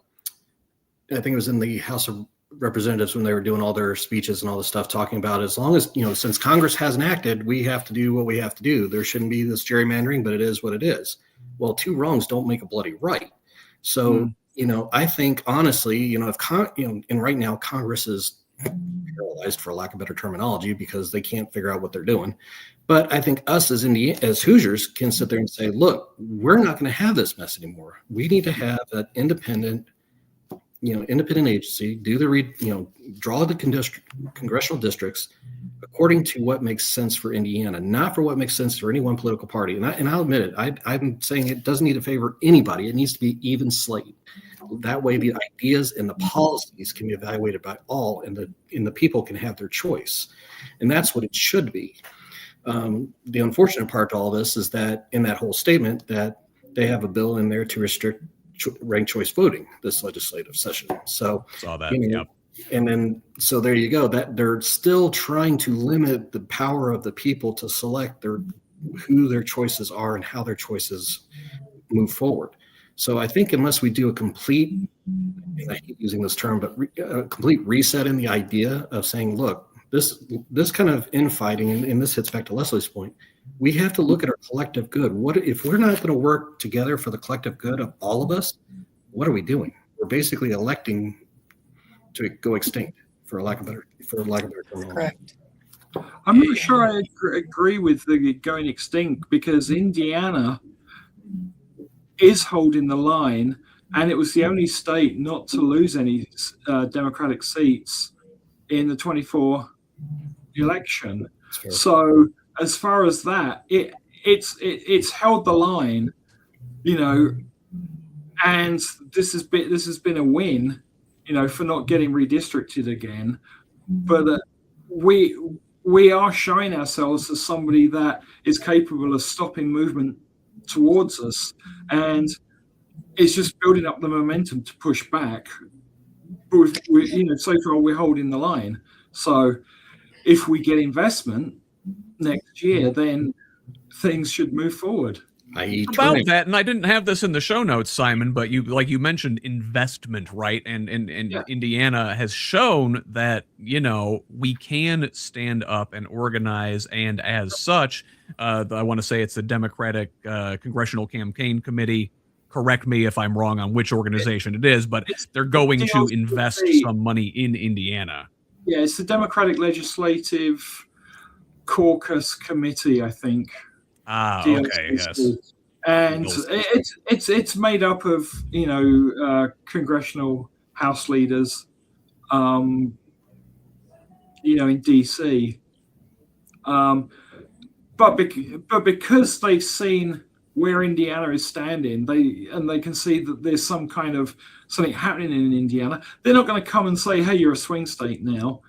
I think it was in the House of Representatives when they were doing all their speeches and all this stuff, talking about, as long as, since Congress hasn't acted, we have to do what we have to do. There shouldn't be this gerrymandering, but it is what it is. Well, two wrongs don't make a bloody right. So, I think honestly, and right now Congress is paralyzed, for lack of better terminology, because they can't figure out what they're doing. But I think us as Hoosiers can sit there and say, look, we're not going to have this mess anymore. We need to have an independent agency, draw the congressional districts according to what makes sense for Indiana, not for what makes sense for any one political party. And I'll admit it, I'm saying it doesn't need to favor anybody. It needs to be even slate. That way the ideas and the policies can be evaluated by all, and the people can have their choice. And that's what it should be. The unfortunate part to all this is that in that whole statement that they have a bill in there to restrict ranked choice voting this legislative session. So saw that. Yep. And then, so there you go, that they're still trying to limit the power of the people to select who their choices are and how their choices move forward. So I think unless we do a complete, and I keep using this term, but a complete reset in the idea of saying, look, this kind of infighting, and this hits back to Leslie's point, we have to look at our collective good. What if we're not going to work together for the collective good of all of us? What are we doing? We're basically electing to go extinct, for lack of better terminology. Correct. I'm not sure I agree with the going extinct, because Indiana is holding the line, and it was the only state not to lose any Democratic seats in the 24 election. So as far as that, it's held the line, and this has been a win, for not getting redistricted again. But we are showing ourselves as somebody that is capable of stopping movement towards us, and it's just building up the momentum to push back. But so far we're holding the line. So if we get investment, next year, then things should move forward. About that, and I didn't have this in the show notes, Simon, but you mentioned investment, right? And Yeah. Indiana has shown that, we can stand up and organize, and as such, I want to say it's the Democratic Congressional Campaign Committee. Correct me if I'm wrong on which organization it is, but they're going to invest some money in Indiana. Yeah, it's the Democratic Legislative Caucus Committee, I think. Okay, yes. And it's made up of congressional House leaders, in DC. But because they've seen where Indiana is standing, they can see that there's something happening in Indiana. They're not going to come and say, "Hey, you're a swing state now,"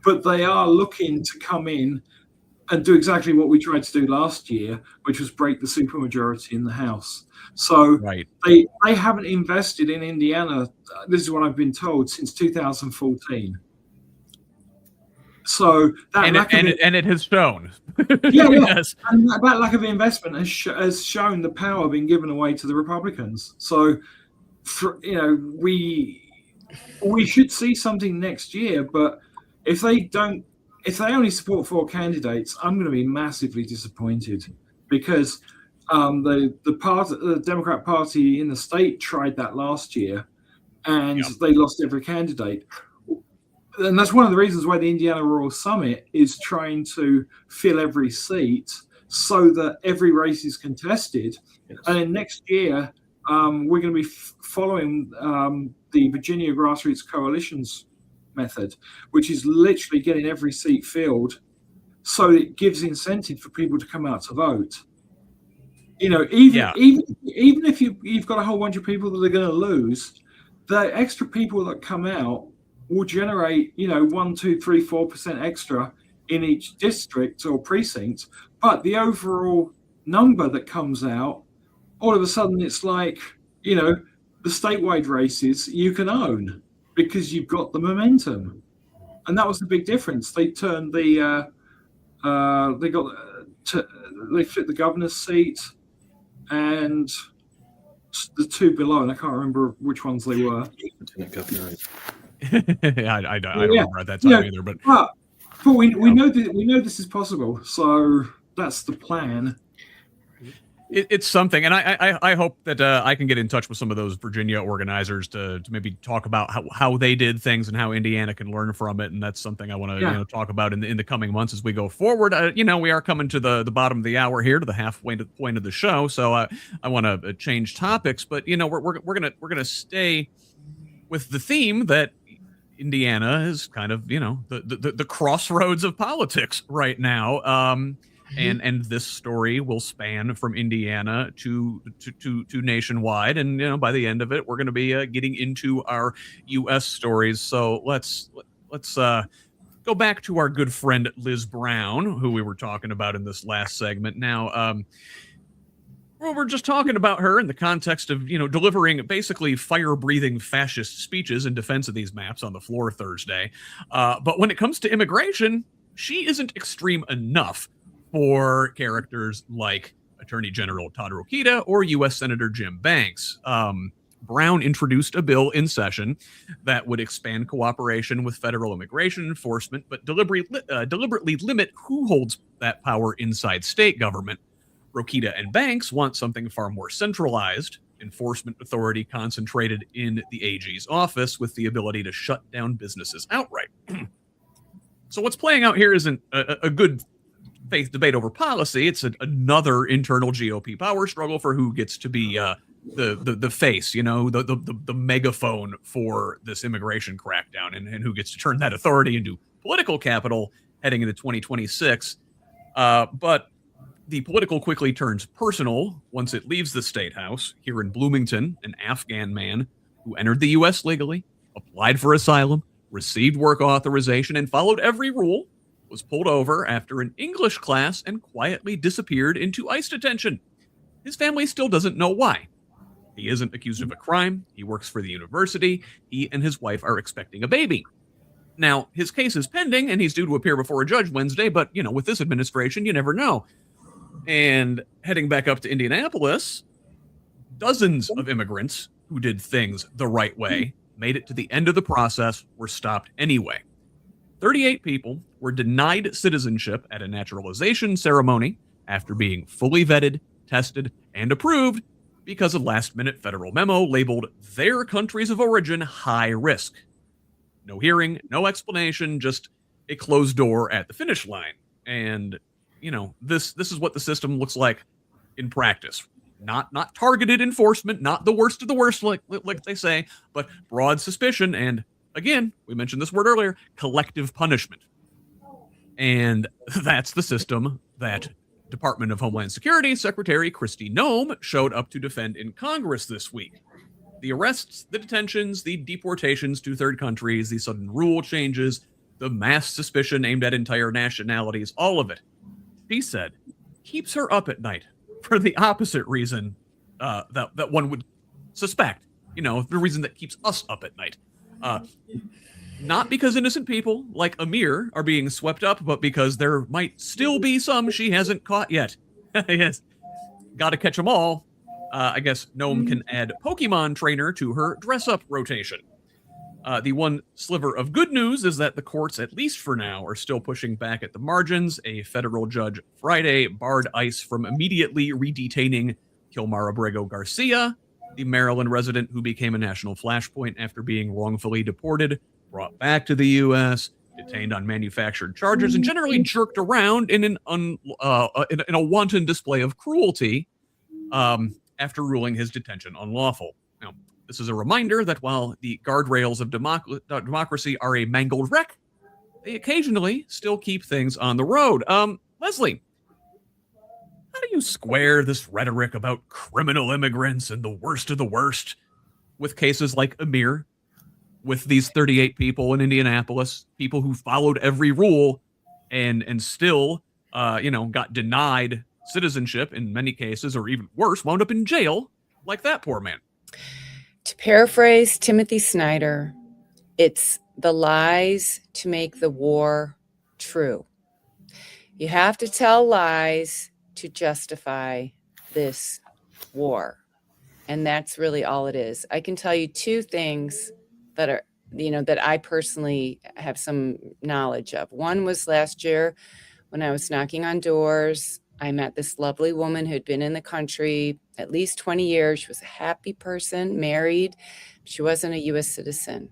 but they are looking to come in and do exactly what we tried to do last year, which was break the supermajority in the House. So they haven't invested in Indiana, this is what I've been told, since 2014. So it has shown. Yes. And that lack of investment has shown the power being given away to the Republicans. So, we should see something next year, but if they only support 4 candidates, I'm going to be massively disappointed, because the Democrat Party in the state tried that last year, and they lost every candidate. And that's one of the reasons why the Indiana Rural Summit is trying to fill every seat so that every race is contested. Yes. And then next year, we're going to be following the Virginia Grassroots Coalition's method, which is literally getting every seat filled so it gives incentive for people to come out to vote. Even if you've got a whole bunch of people that are going to lose, the extra people that come out will generate 1, 2, 3, 4% extra in each district or precinct, but the overall number that comes out, all of a sudden it's like the statewide races you can own, because you've got the momentum. And that was the big difference. They turned they flipped the governor's seat and the 2 below, and I can't remember which ones they were. I don't remember at that time either, but we know this is possible, so that's the plan. It's something, and I hope that I can get in touch with some of those Virginia organizers to maybe talk about how they did things and how Indiana can learn from it, and that's something I want to talk about in the coming months as we go forward. We are coming to the bottom of the hour here, to the halfway point of the show, so I want to change topics, but we're gonna stay with the theme that Indiana is kind of the crossroads of politics right now. And this story will span from Indiana to nationwide, and by the end of it, we're going to be getting into our U.S. stories. So let's go back to our good friend Liz Brown, who we were talking about in this last segment. Now, we're just talking about her in the context of delivering basically fire-breathing fascist speeches in defense of these maps on the floor Thursday. But when it comes to immigration, she isn't extreme enough for characters like Attorney General Todd Rokita or U.S. Senator Jim Banks. Brown introduced a bill in session that would expand cooperation with federal immigration enforcement, but deliberately limit who holds that power inside state government. Rokita and Banks want something far more centralized, enforcement authority concentrated in the AG's office with the ability to shut down businesses outright. So what's playing out here isn't a good faith debate over policy. It's another internal GOP power struggle for who gets to be the face, the megaphone for this immigration crackdown, and who gets to turn that authority into political capital heading into 2026. But the political quickly turns personal once it leaves the State House. Here in Bloomington, an Afghan man who entered the U.S. legally, applied for asylum, received work authorization, and followed every rule, was pulled over after an English class and quietly disappeared into ICE detention. His family still doesn't know why. He isn't accused of a crime. He works for the university. He and his wife are expecting a baby. Now, his case is pending and he's due to appear before a judge Wednesday, but, with this administration, you never know. And heading back up to Indianapolis, dozens of immigrants who did things the right way made it to the end of the process, were stopped anyway. 38 people were denied citizenship at a naturalization ceremony after being fully vetted, tested, and approved because of last-minute federal memo labeled their countries of origin high risk. No hearing, no explanation, just a closed door at the finish line. And, this is what the system looks like in practice. Not targeted enforcement, not the worst of the worst, like they say, but broad suspicion and, again, we mentioned this word earlier, collective punishment. And that's the system that Department of Homeland Security Secretary Kristi Noem showed up to defend in Congress this week. The arrests, the detentions, the deportations to third countries, the sudden rule changes, the mass suspicion aimed at entire nationalities, all of it, she said, keeps her up at night for the opposite reason that one would suspect, the reason that keeps us up at night. Not because innocent people like Amir are being swept up, but because there might still be some she hasn't caught yet. Yes, got to catch them all. I guess Noem can add Pokemon trainer to her dress-up rotation. The one sliver of good news is that the courts, at least for now, are still pushing back at the margins. A federal judge Friday barred ICE from immediately redetaining Kilmar Abrego Garcia, the Maryland resident who became a national flashpoint after being wrongfully deported, brought back to the U.S., detained on manufactured charges, and generally jerked around in a wanton display of cruelty after ruling his detention unlawful. Now, this is a reminder that while the guardrails of democracy are a mangled wreck, they occasionally still keep things on the road. Leslie, how do you square this rhetoric about criminal immigrants and the worst of the worst with cases like Amir, with these 38 people in Indianapolis, people who followed every rule and still, got denied citizenship in many cases, or even worse, wound up in jail like that poor man? To paraphrase Timothy Snyder, it's the lies to make the war true. You have to tell lies to justify this war. And that's really all it is. I can tell you two things that are, that I personally have some knowledge of. One was last year when I was knocking on doors. I met this lovely woman who'd been in the country at least 20 years. She was a happy person, married. She wasn't a U.S. citizen.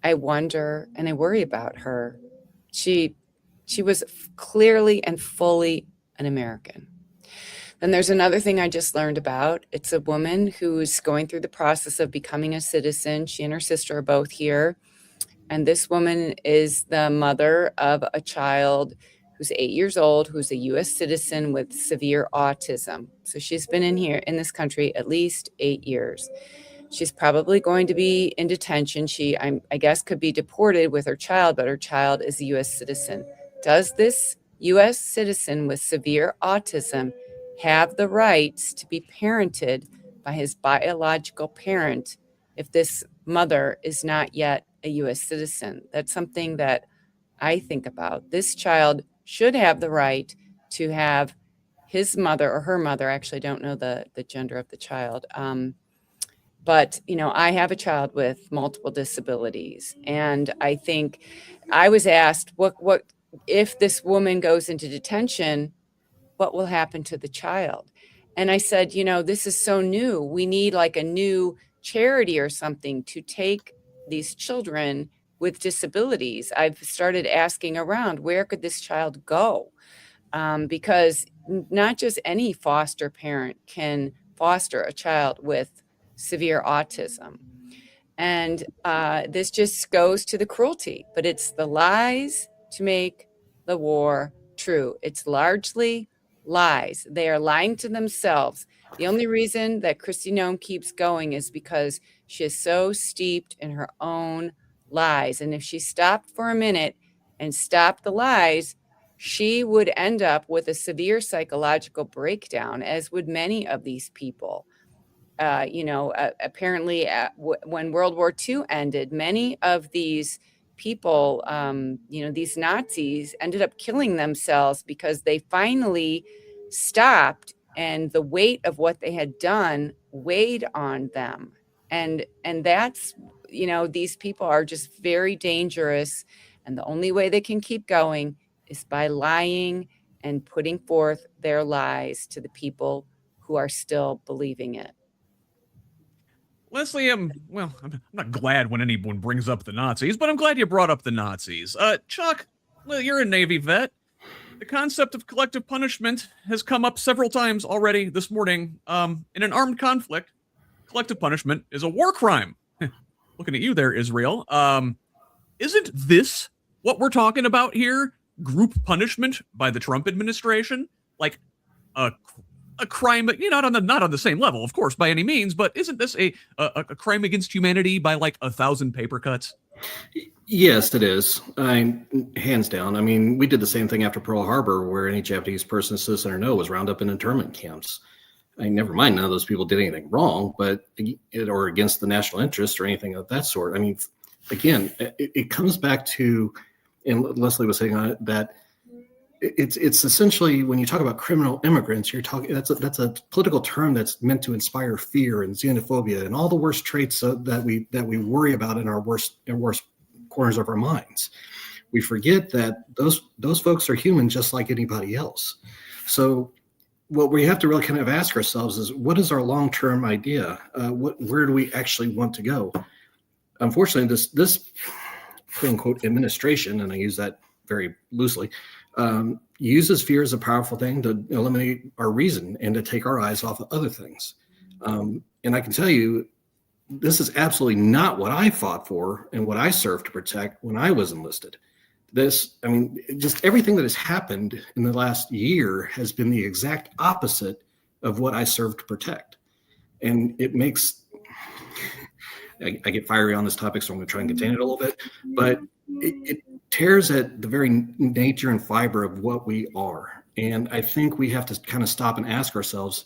I wonder and I worry about her. She was clearly and fully an American. Then there's another thing I just learned about. It's a woman who's going through the process of becoming a citizen. She and her sister are both here. And this woman is the mother of a child who's 8 years old, who's a U.S. citizen with severe autism. So she's been in this country at least 8 years. She's probably going to be in detention. She, I guess, could be deported with her child, but her child is a U.S. citizen. Does this U.S. citizen with severe autism have the rights to be parented by his biological parent if this mother is not yet a U.S. citizen? That's something that I think about. This child should have the right to have his mother or her mother, actually don't know the gender of the child. But, I have a child with multiple disabilities. And I think I was asked, what if this woman goes into detention, what will happen to the child? And I said, this is so new. We need like a new charity or something to take these children with disabilities. I've started asking around, where could this child go? Because not just any foster parent can foster a child with severe autism. And this just goes to the cruelty, but it's the lies to make the war true. It's largely lies. They are lying to themselves. The only reason that Kristi Noem keeps going is because she is so steeped in her own lies. And if she stopped for a minute and stopped the lies, she would end up with a severe psychological breakdown, as would many of these people. Apparently when World War II ended, many of these people, these Nazis ended up killing themselves because they finally stopped, and the weight of what they had done weighed on them. And that's, these people are just very dangerous. And the only way they can keep going is by lying and putting forth their lies to the people who are still believing it. Leslie, I'm not glad when anyone brings up the Nazis, but I'm glad you brought up the Nazis. Chuck, well, you're a Navy vet. The concept of collective punishment has come up several times already this morning. In an armed conflict, collective punishment is a war crime. Looking at you there, Israel. Isn't this what we're talking about here? Group punishment by the Trump administration? Like a crime, not on the same level, of course, by any means, but isn't this a crime against humanity by like 1,000 paper cuts? Yes, it is. Hands down. I mean, we did the same thing after Pearl Harbor, where any Japanese person, citizen or no, was rounded up in internment camps. Never mind, none of those people did anything wrong, or against the national interest or anything of that sort. I mean, again, it comes back to, and Leslie was saying on it, that it's essentially, when you talk about criminal immigrants, you're talking, that's a political term that's meant to inspire fear and xenophobia and all the worst traits that we worry about in our worst corners of our minds. We forget that those folks are human just like anybody else. So what we have to really kind of ask ourselves is, what is our long-term idea? Where do we actually want to go? Unfortunately, this quote unquote administration, and I use that very loosely, uses fear as a powerful thing to eliminate our reason and to take our eyes off of other things. And I can tell you, this is absolutely not what I fought for and what I served to protect when I was enlisted. Just everything that has happened in the last year has been the exact opposite of what I served to protect. And it makes, I get fiery on this topic, so I'm going to try and contain it a little bit, but it tears at the very nature and fiber of what we are. And I think we have to kind of stop and ask ourselves,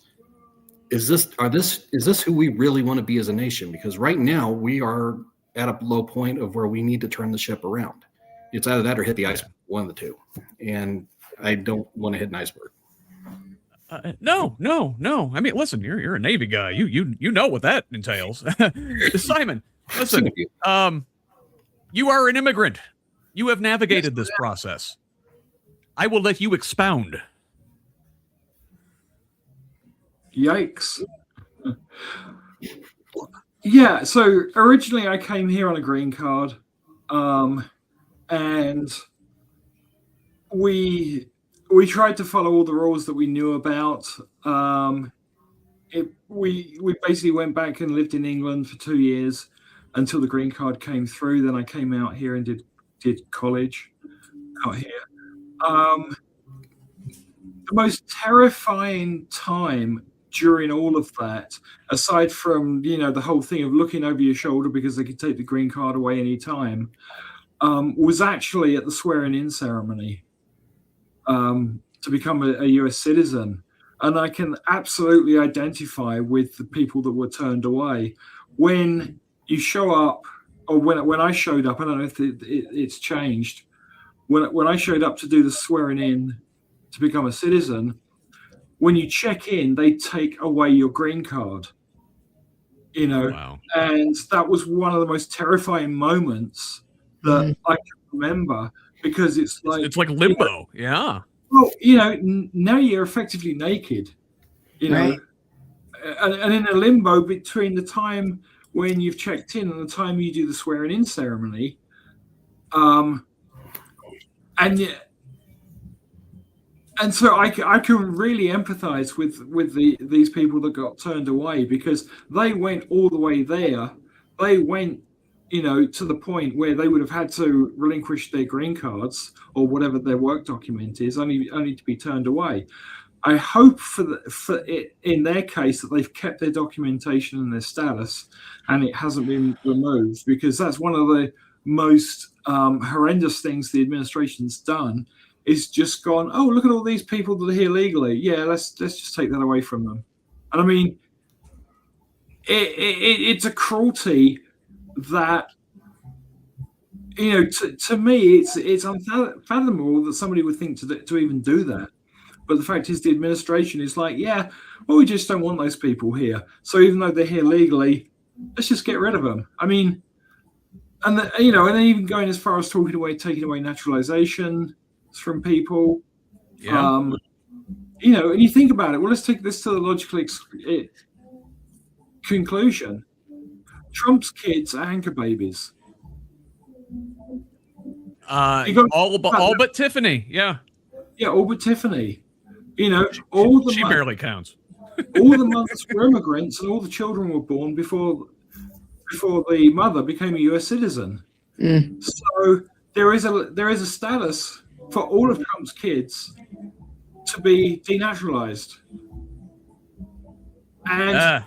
is this who we really want to be as a nation? Because right now we are at a low point of where we need to turn the ship around. It's either that or hit the iceberg, one of the two. And I don't want to hit an iceberg. No. I mean, listen, you're a Navy guy. You know what that entails. Simon, listen, you are an immigrant. You have navigated this process. I will let you expound. Yikes. Yeah, so originally I came here on a green card. And we tried to follow all the rules that we knew about. We basically went back and lived in England for 2 years until the green card came through. Then I came out here and did college out here. The most terrifying time during all of that, aside from the whole thing of looking over your shoulder because they could take the green card away any time, was actually at the swearing-in ceremony to become a US citizen. And I can absolutely identify with the people that were turned away. When you show up, or when I showed up, I don't know if it's changed. When I showed up to do the swearing-in to become a citizen, when you check in, they take away your green card. Wow. And that was one of the most terrifying moments that I can remember, because it's like limbo. Yeah. Well, now you're effectively naked, Right. and in a limbo between the time when you've checked in and the time you do the swearing in ceremony. And so I can really empathize with these people that got turned away, because they went all the way there. They went, to the point where they would have had to relinquish their green cards or whatever their work document is, only to be turned away. I hope for it in their case that they've kept their documentation and their status, and it hasn't been removed, because that's one of the most horrendous things the administration's done. Is just gone, oh, look at all these people that are here legally. Yeah, let's just take that away from them. And I mean, it's a cruelty that to me, it's unfathomable that somebody would think to even do that. But the fact is, the administration is like, yeah, well, we just don't want those people here. So even though they're here legally, let's just get rid of them. I mean, and then even going as far as taking away naturalization from people. Yeah. And you think about it. Well, let's take this to the logical conclusion. Trump's kids are anchor babies. All but Tiffany. Yeah. Yeah, all but Tiffany. She barely counts. All the mothers were immigrants, and all the children were born before the mother became a U.S. citizen. So there is a status for all of Trump's kids to be denaturalized, and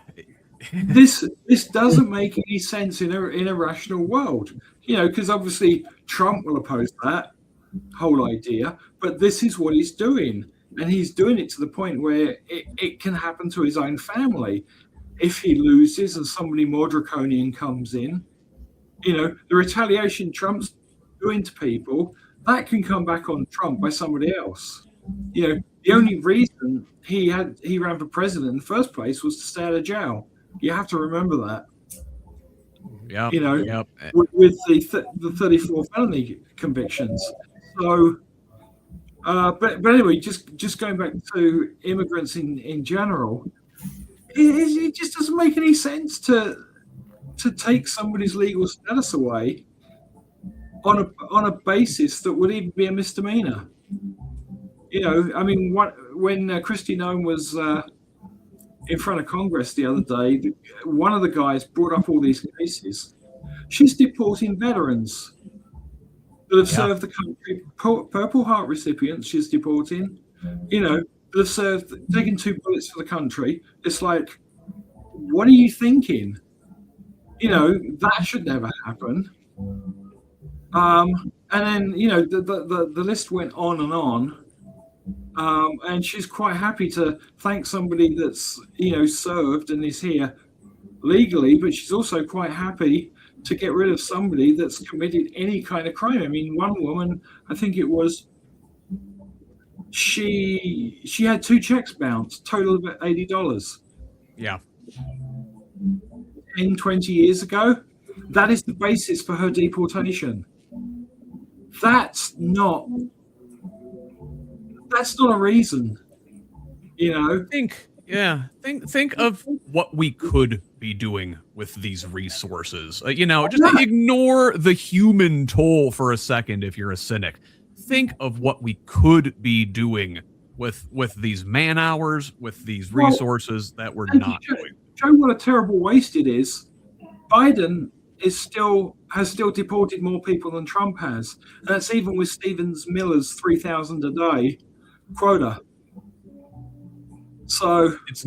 this doesn't make any sense in a rational world. Because obviously Trump will oppose that whole idea, but this is what he's doing. And he's doing it to the point where it can happen to his own family. If he loses and somebody more draconian comes in, the retaliation Trump's doing to people, that can come back on Trump by somebody else. The only reason he ran for president in the first place was to stay out of jail. You have to remember that. Yeah. With the 34 felony convictions. So. But anyway, just going back to immigrants in general, it just doesn't make any sense to take somebody's legal status away on a basis that would even be a misdemeanor. I mean, when Kristi Noem was in front of Congress the other day, one of the guys brought up all these cases. She's deporting veterans that have served the country, Purple Heart recipients she's deporting, that have taken 2 bullets for the country. It's like, what are you thinking? That should never happen. And then, the list went on and on. And she's quite happy to thank somebody that's, served and is here legally, but she's also quite happy to get rid of somebody that's committed any kind of crime. I mean, one woman, I think it was, she had 2 checks bounced, total of $80. Yeah. 20 years ago, that is the basis for her deportation. That's not a reason, Think of what we could be doing with these resources. Just ignore the human toll for a second if you're a cynic. Think of what we could be doing with these man hours, with these resources that we're not doing. Show what a terrible waste it is. Biden has still deported more people than Trump has. And that's even with Stevens Miller's 3,000 a day quota. So it's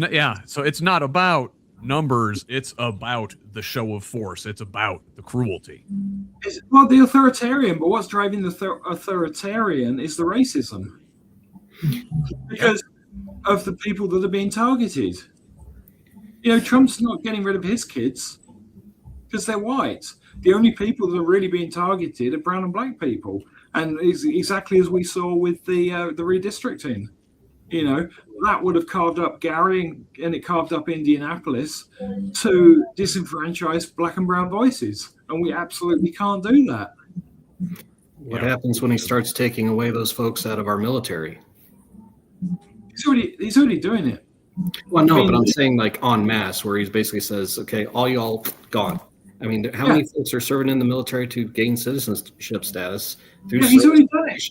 not about numbers, it's about the show of force, it's about the cruelty. The authoritarian, but what's driving the authoritarian is the racism, because of the people that are being targeted. Trump's not getting rid of his kids because they're white. The only people that are really being targeted are brown and black people, and exactly as we saw with the redistricting. That would have carved up Gary and it carved up Indianapolis to disenfranchise black and brown voices. And we absolutely can't do that. What happens when he starts taking away those folks out of our military? He's already doing it. Well, no, but I'm saying like en masse, where he basically says, okay, all y'all gone. I mean, how many folks are serving in the military to gain citizenship status? He's already done it.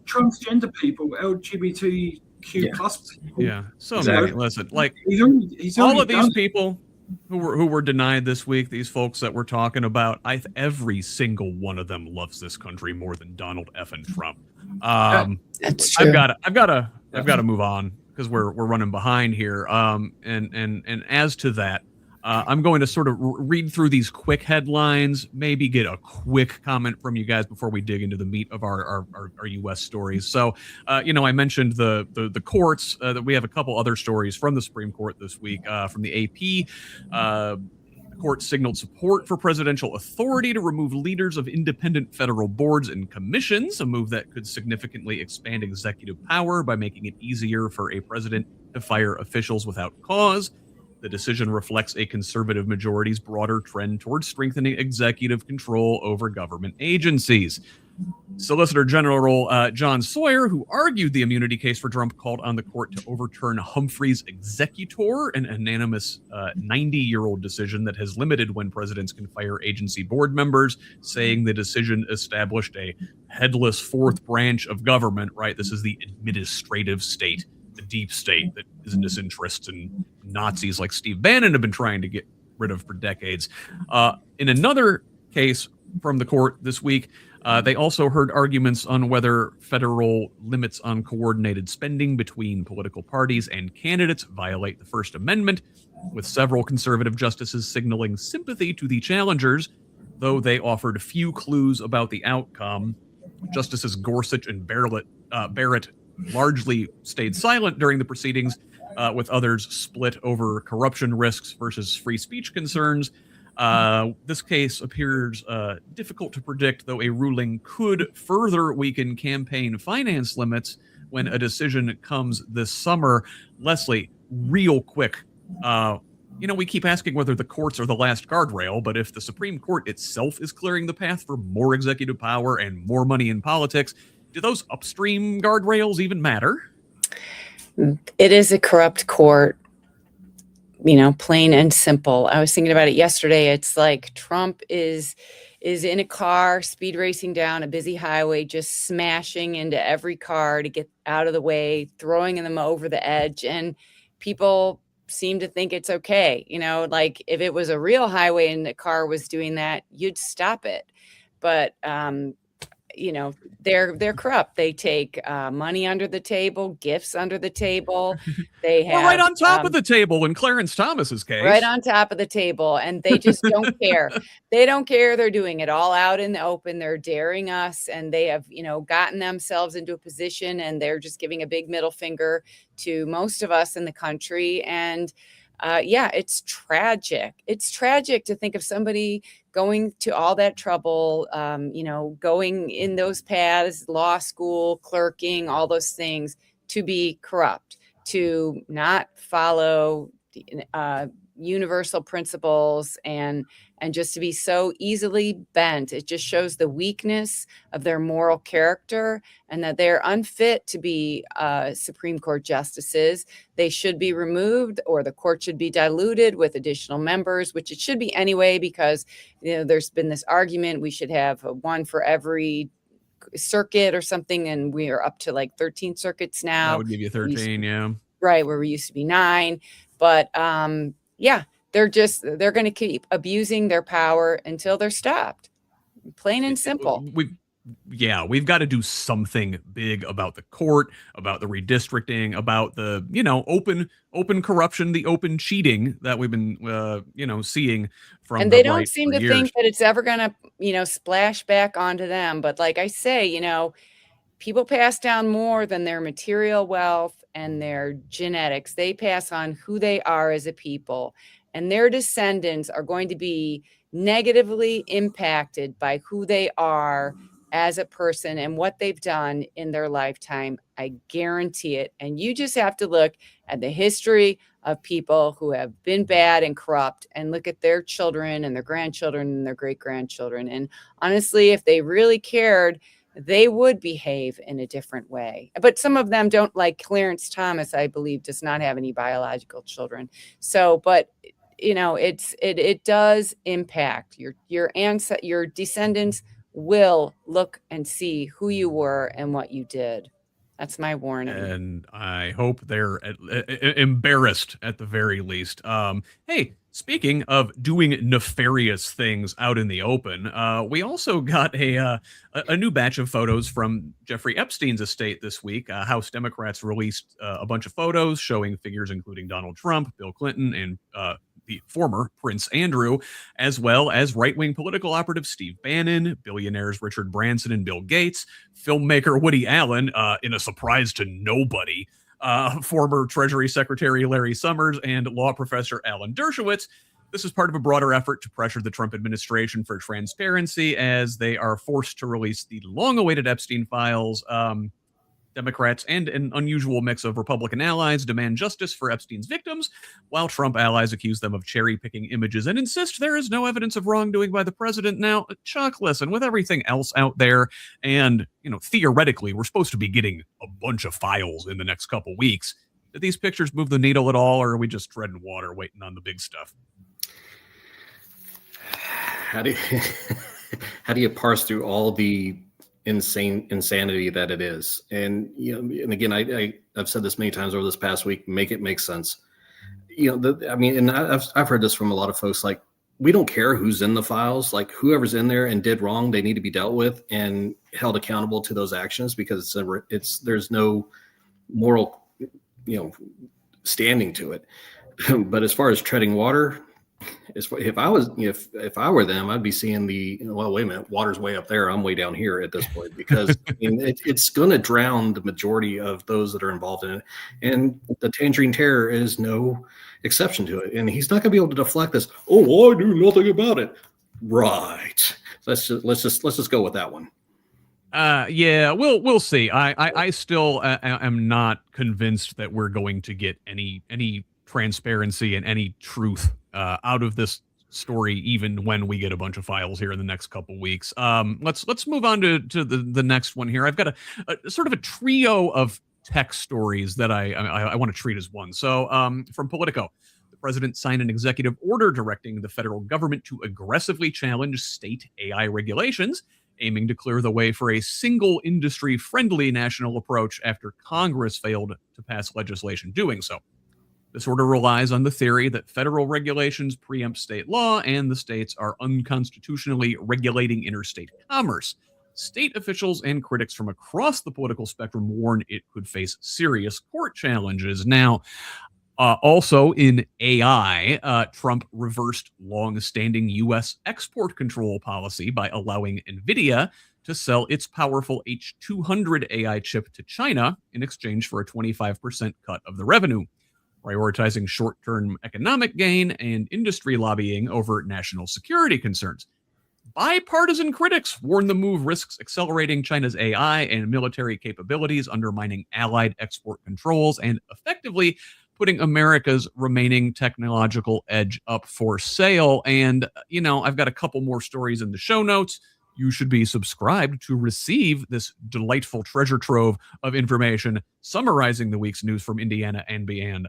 Transgender people, LGBTQ plus people. Yeah. So many. Listen, like he's already all of these people who were denied this week, these folks that we're talking about, every single one of them loves this country more than Donald effing Trump. That's true. I've got to move on because we're running behind here. And as to that, I'm going to sort of read through these quick headlines, maybe get a quick comment from you guys before we dig into the meat of our U.S. stories. So, I mentioned the courts, that we have a couple other stories from the Supreme Court this week, from the AP. The court signaled support for presidential authority to remove leaders of independent federal boards and commissions, a move that could significantly expand executive power by making it easier for a president to fire officials without cause. The decision reflects a conservative majority's broader trend towards strengthening executive control over government agencies. Solicitor General John Sawyer, who argued the immunity case for Trump, called on the court to overturn Humphrey's executor, an unanimous 90-year-old decision that has limited when presidents can fire agency board members, saying the decision established a headless fourth branch of government, right? This is the administrative state, the deep state that is in disinterest, and Nazis like Steve Bannon have been trying to get rid of for decades. In another case from the court this week, they also heard arguments on whether federal limits on coordinated spending between political parties and candidates violate the First Amendment, with several conservative justices signaling sympathy to the challengers, though they offered few clues about the outcome. Justices Gorsuch and Barrett largely stayed silent during the proceedings, with others split over corruption risks versus free speech concerns. This case appears difficult to predict, though a ruling could further weaken campaign finance limits when a decision comes this summer. Leslie, real quick, we keep asking whether the courts are the last guardrail, but if the Supreme Court itself is clearing the path for more executive power and more money in politics, do those upstream guardrails even matter? It is a corrupt court. Plain and simple. I was thinking about it yesterday. It's like Trump is in a car, speed racing down a busy highway, just smashing into every car to get out of the way, throwing them over the edge. And people seem to think it's okay. Like if it was a real highway and the car was doing that, you'd stop it. But, they're corrupt. They take money under the table, gifts under the table. They have right on top of the table in Clarence Thomas's case. Right on top of the table. And they just don't care. They don't care. They're doing it all out in the open. They're daring us, and they have, gotten themselves into a position, and they're just giving a big middle finger to most of us in the country. And it's tragic. It's tragic to think of somebody going to all that trouble, going in those paths, law school, clerking, all those things, to be corrupt, to not follow universal principles, and just to be so easily bent. It just shows the weakness of their moral character, and that they're unfit to be Supreme Court justices. They should be removed, or the court should be diluted with additional members, which it should be anyway, because there's been this argument we should have one for every circuit or something, and we are up to like 13 circuits now. That would give you 13, yeah. Right, where we used to be 9. But they're going to keep abusing their power until they're stopped. Plain and simple. We've got to do something big about the court, about the redistricting, about the, open corruption, the open cheating that we've been, seeing from. And they don't seem to think that it's ever going to, splash back onto them. But like I say, people pass down more than their material wealth and their genetics. They pass on who they are as a people, and their descendants are going to be negatively impacted by who they are as a person and what they've done in their lifetime. I guarantee it. And you just have to look at the history of people who have been bad and corrupt, and look at their children and their grandchildren and their great-grandchildren. And honestly, if they really cared, they would behave in a different way. But some of them don't. Like Clarence Thomas, I believe, does not have any biological children. So, but it does impact your descendants will look and see who you were and what you did. That's my warning. And I hope they're embarrassed at the very least. Hey, speaking of doing nefarious things out in the open, we also got a new batch of photos from Jeffrey Epstein's estate this week. House Democrats released a bunch of photos showing figures including Donald Trump, Bill Clinton, and the former Prince Andrew, as well as right-wing political operative Steve Bannon, billionaires Richard Branson and Bill Gates, filmmaker Woody Allen, in a surprise to nobody, former Treasury Secretary Larry Summers, and law professor Alan Dershowitz. This is part of a broader effort to pressure the Trump administration for transparency as they are forced to release the long-awaited Epstein files. Democrats and an unusual mix of Republican allies demand justice for Epstein's victims, while Trump allies accuse them of cherry-picking images and insist there is no evidence of wrongdoing by the president. Now, Chuck, listen, with everything else out there, and, theoretically, we're supposed to be getting a bunch of files in the next couple weeks. Did these pictures move the needle at all, or are we just treading water waiting on the big stuff? How do you parse through all the insanity that it is? And and again, I've said this many times over this past week, make it make sense. And I've heard this from a lot of folks, like, we don't care who's in the files, like whoever's in there and did wrong, they need to be dealt with and held accountable to those actions, because there's no moral standing to it. But as far as treading water, if I were them, I'd be seeing well, wait a minute, water's way up there, I'm way down here at this point, because it's going to drown the majority of those that are involved in it. And the Tangerine Terror is no exception to it. And he's not going to be able to deflect this. Oh, I do nothing about it. Right. Let's just go with that one. Yeah, we'll see. I still am not convinced that we're going to get any transparency and any truth out of this story, even when we get a bunch of files here in the next couple weeks. Let's move on to the next one here. I've got a sort of a trio of tech stories that I want to treat as one. So from Politico, the president signed an executive order directing the federal government to aggressively challenge state AI regulations, aiming to clear the way for a single industry-friendly national approach after Congress failed to pass legislation doing so. This order relies on the theory that federal regulations preempt state law and the states are unconstitutionally regulating interstate commerce. State officials and critics from across the political spectrum warn it could face serious court challenges. Now, also in AI, Trump reversed long-standing U.S. export control policy by allowing NVIDIA to sell its powerful H200 AI chip to China in exchange for a 25% cut of the revenue, prioritizing short-term economic gain and industry lobbying over national security concerns. Bipartisan critics warn the move risks accelerating China's AI and military capabilities, undermining allied export controls, and effectively putting America's remaining technological edge up for sale. And, I've got a couple more stories in the show notes. You should be subscribed to receive this delightful treasure trove of information summarizing the week's news from Indiana and beyond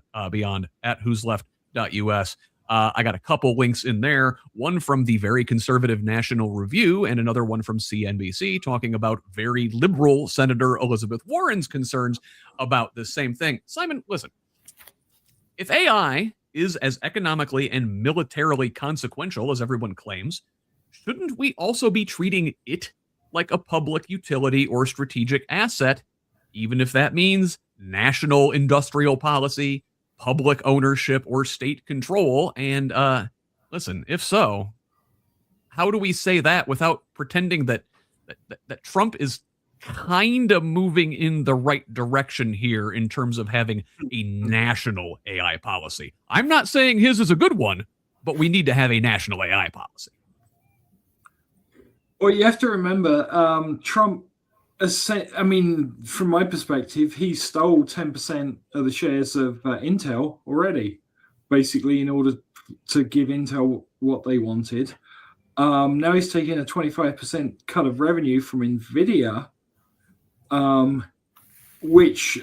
at HoosLeft.us. I got a couple links in there, one from the very conservative National Review and another one from CNBC talking about very liberal Senator Elizabeth Warren's concerns about the same thing. Simon, listen, if AI is as economically and militarily consequential as everyone claims, shouldn't we also be treating it like a public utility or strategic asset, even if that means national industrial policy, public ownership, or state control? And listen, if so, how do we say that without pretending that Trump is kind of moving in the right direction here in terms of having a national AI policy? I'm not saying his is a good one, but we need to have a national AI policy. Well, you have to remember, Trump, from my perspective, he stole 10% of the shares of Intel already, basically, in order to give Intel what they wanted. Now he's taking a 25% cut of revenue from NVIDIA, which,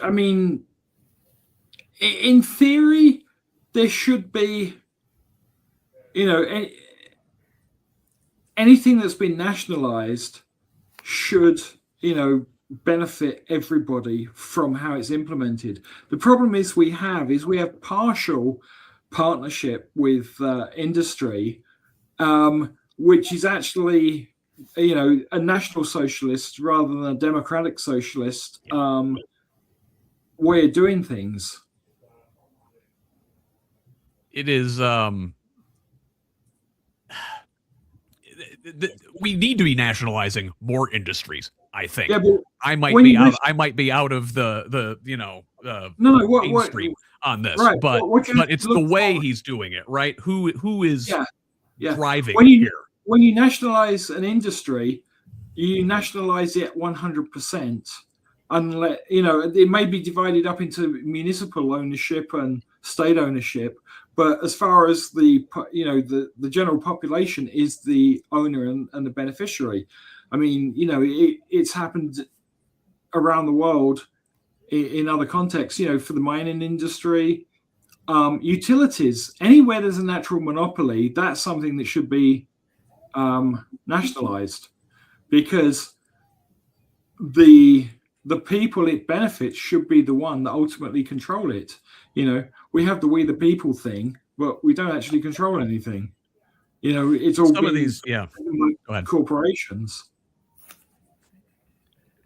in theory, there should be, anything that's been nationalized should, benefit everybody from how it's implemented. The problem is we have partial partnership with industry, which is actually, a national socialist rather than a democratic socialist way of doing things. It is we need to be nationalizing more industries. I think. Yeah, but I might when be you out. wish- I might be out of the no, mainstream on this, right? but What you have it's to the look way for, he's doing it, right? Who is yeah. driving When here? you nationalize an industry, you nationalize it 100%. Unless it may be divided up into municipal ownership and state ownership, but as far as the general population is the owner and the beneficiary. I mean, it's happened around the world in other contexts. For the mining industry, utilities, anywhere there's a natural monopoly, that's something that should be nationalized, because the people it benefits should be the one that ultimately control it. We have the we the people thing, but we don't actually control anything. It's all Some of been these, go ahead. corporations.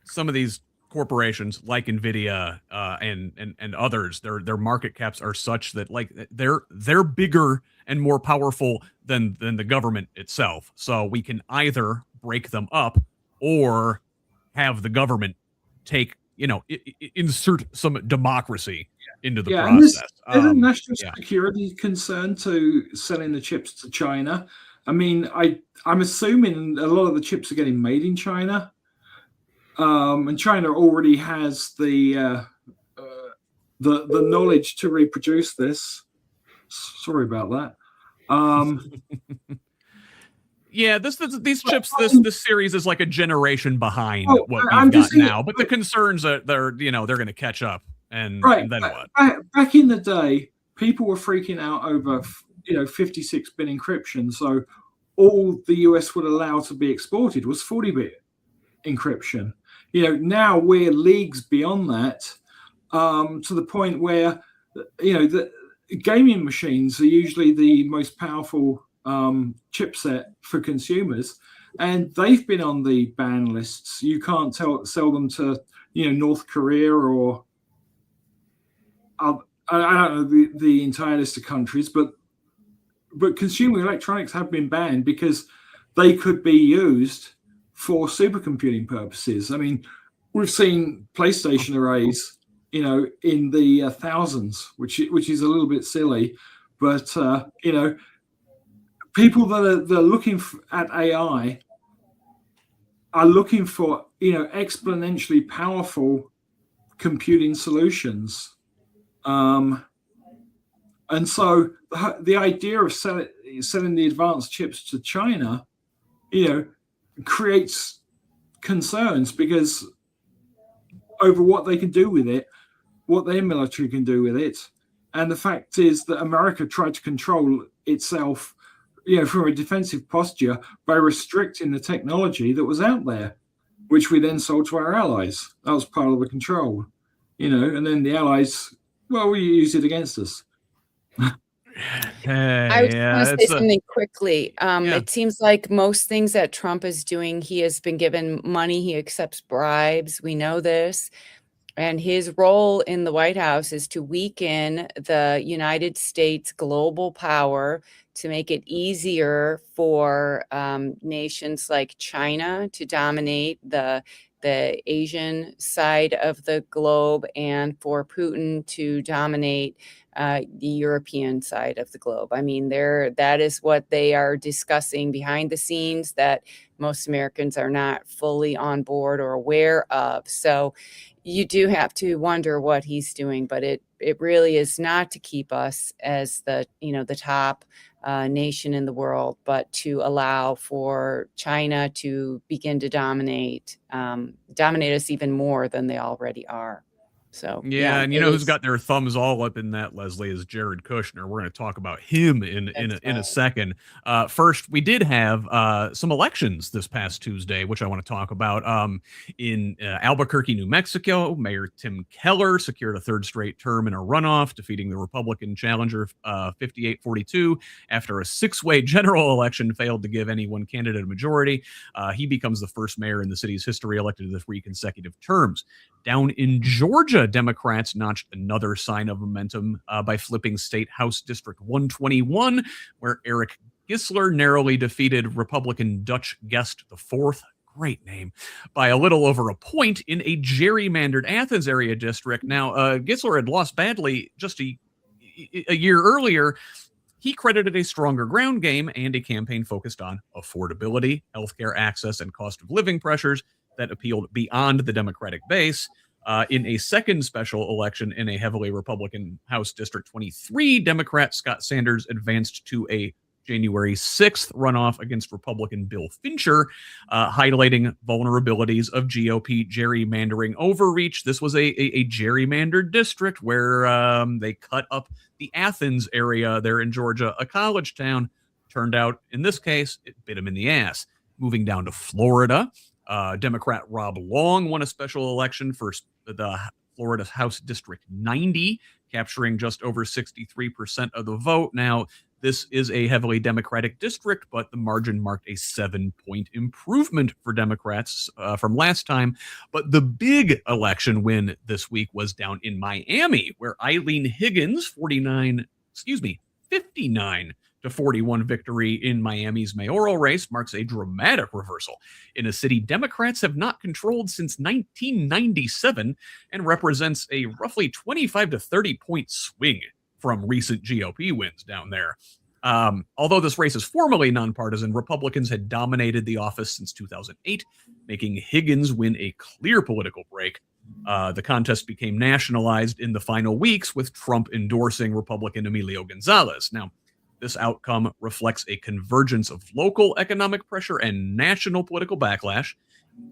Some of these corporations like Nvidia and others, their market caps are such that like they're bigger and more powerful than the government itself. So we can either break them up or have the government take, insert some democracy into the And there's process. a national security concern to selling the chips to China. I mean, I'm assuming a lot of the chips are getting made in China. And China already has the knowledge to reproduce this. Sorry about that. Yeah, these chips, this series is like a generation behind what we've got now. But the concerns are they're going to catch up, and then what? Back in the day, people were freaking out over 56-bit encryption. So all the US would allow to be exported was 40-bit encryption. Now we're leagues beyond that, to the point where the gaming machines are usually the most powerful chipset for consumers, and they've been on the ban lists. You can't sell them to North Korea or I don't know the entire list of countries, but consumer electronics have been banned because they could be used for supercomputing purposes. I mean, we've seen PlayStation arrays, in the thousands, which is a little bit silly, but people that are looking at AI are looking for exponentially powerful computing solutions, and so the idea of selling the advanced chips to China, creates concerns because over what they can do with it, what their military can do with it, and the fact is that America tried to control itself, from a defensive posture by restricting the technology that was out there, which we then sold to our allies. That was part of the control, and then the allies, we use it against us. I was going to say something quickly. It seems like most things that Trump is doing, he has been given money. He accepts bribes. We know this. And his role in the White House is to weaken the United States global power, to make it easier for nations like China to dominate the Asian side of the globe, and for Putin to dominate the European side of the globe. I mean, that is what they are discussing behind the scenes that most Americans are not fully on board or aware of. So you do have to wonder what he's doing, but it really is not to keep us as the top nation in the world, but to allow for China to begin to dominate us even more than they already are. So and who's got their thumbs all up in that, Leslie, is Jared Kushner. We're going to talk about him in a second. First, we did have some elections this past Tuesday, which I want to talk about. In Albuquerque, New Mexico, Mayor Tim Keller secured a third straight term in a runoff, defeating the Republican challenger 58-42 after a 6-way general election failed to give any one candidate a majority. He becomes the first mayor in the city's history elected to 3 consecutive terms. Down in Georgia, Democrats notched another sign of momentum by flipping State House District 121, where Eric Gissler narrowly defeated Republican Dutch Guest IV great name, by a little over a point in a gerrymandered Athens area district. Now, Gissler had lost badly just a year earlier. He credited a stronger ground game and a campaign focused on affordability, healthcare access, and cost of living pressures that appealed beyond the Democratic base. In a second special election in a heavily Republican House District 23, Democrat Scott Sanders advanced to a January 6th runoff against Republican Bill Fincher, highlighting vulnerabilities of GOP gerrymandering overreach. This was a gerrymandered district where they cut up the Athens area there in Georgia, a college town. Turned out, in this case, it bit him in the ass. Moving down to Florida, Democrat Rob Long won a special election for the Florida House District 90, capturing just over 63% of the vote. Now, this is a heavily Democratic district, but the margin marked a 7-point improvement for Democrats from last time. But the big election win this week was down in Miami, where Eileen Higgins, 59 to 41 victory in Miami's mayoral race marks a dramatic reversal in a city Democrats have not controlled since 1997 and represents a roughly 25 to 30 point swing from recent GOP wins down there. Although this race is formally nonpartisan, Republicans had dominated the office since 2008, making Higgins win a clear political break. The contest became nationalized in the final weeks, with Trump endorsing Republican Emilio Gonzalez. Now, this outcome reflects a convergence of local economic pressure and national political backlash.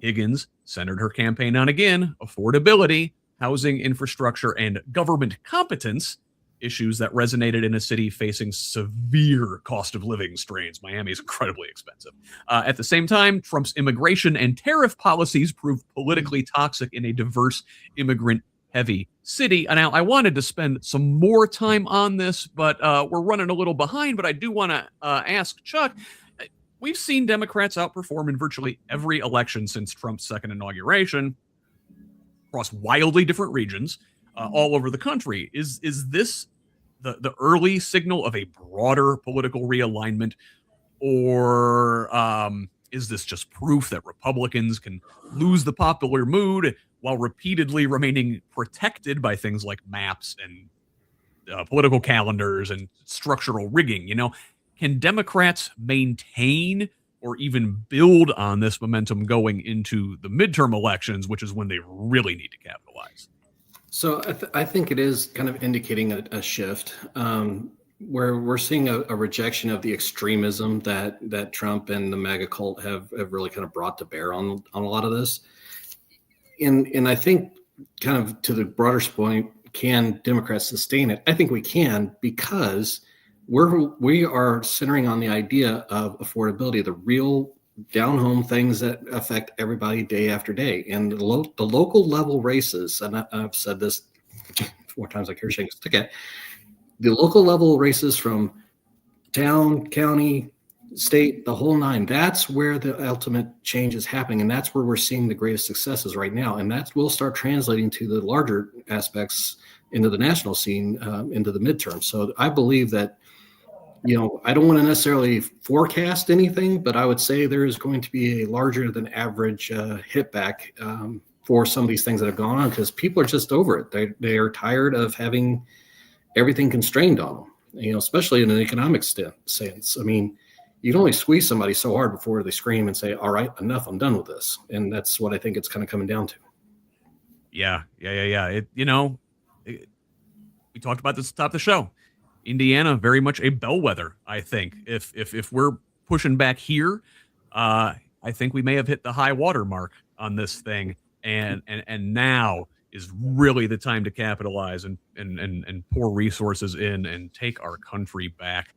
Higgins centered her campaign on, again, affordability, housing infrastructure, and government competence, issues that resonated in a city facing severe cost of living strains. Miami is incredibly expensive. At the same time, Trump's immigration and tariff policies proved politically toxic in a diverse, immigrant-heavy city. Now, I wanted to spend some more time on this, but we're running a little behind. But I do want to ask Chuck, we've seen Democrats outperform in virtually every election since Trump's second inauguration across wildly different regions all over the country. Is this the early signal of a broader political realignment, or is this just proof that Republicans can lose the popular mood while repeatedly remaining protected by things like maps and political calendars and structural rigging? You know, can Democrats maintain or even build on this momentum going into the midterm elections, which is when they really need to capitalize? So I think it is kind of indicating a shift where we're seeing a rejection of the extremism that Trump and the MAGA cult have really kind of brought to bear on a lot of this. And I think, kind of to the broader point, can Democrats sustain it? I think we can, because we are centering on the idea of affordability, the real down home things that affect everybody day after day. And the local level races, and I've said this 4 times like you're shaking a stick at, the local level races from town, county, state, the whole nine, that's where the ultimate change is happening. And that's where we're seeing the greatest successes right now. And that will start translating to the larger aspects into the national scene, into the midterm. So I believe that, you know, I don't want to necessarily forecast anything, but I would say there is going to be a larger than average hit back for some of these things that have gone on, because people are just over it. They are tired of having everything constrained on them, you know, especially in an economic sense. I mean, you can only squeeze somebody so hard before they scream and say, all right, enough, I'm done with this. And that's what I think it's kind of coming down to. Yeah. We talked about this at the top of the show. Indiana, very much a bellwether, I think. If we're pushing back here, I think we may have hit the high water mark on this thing, and now is really the time to capitalize and pour resources in and take our country back.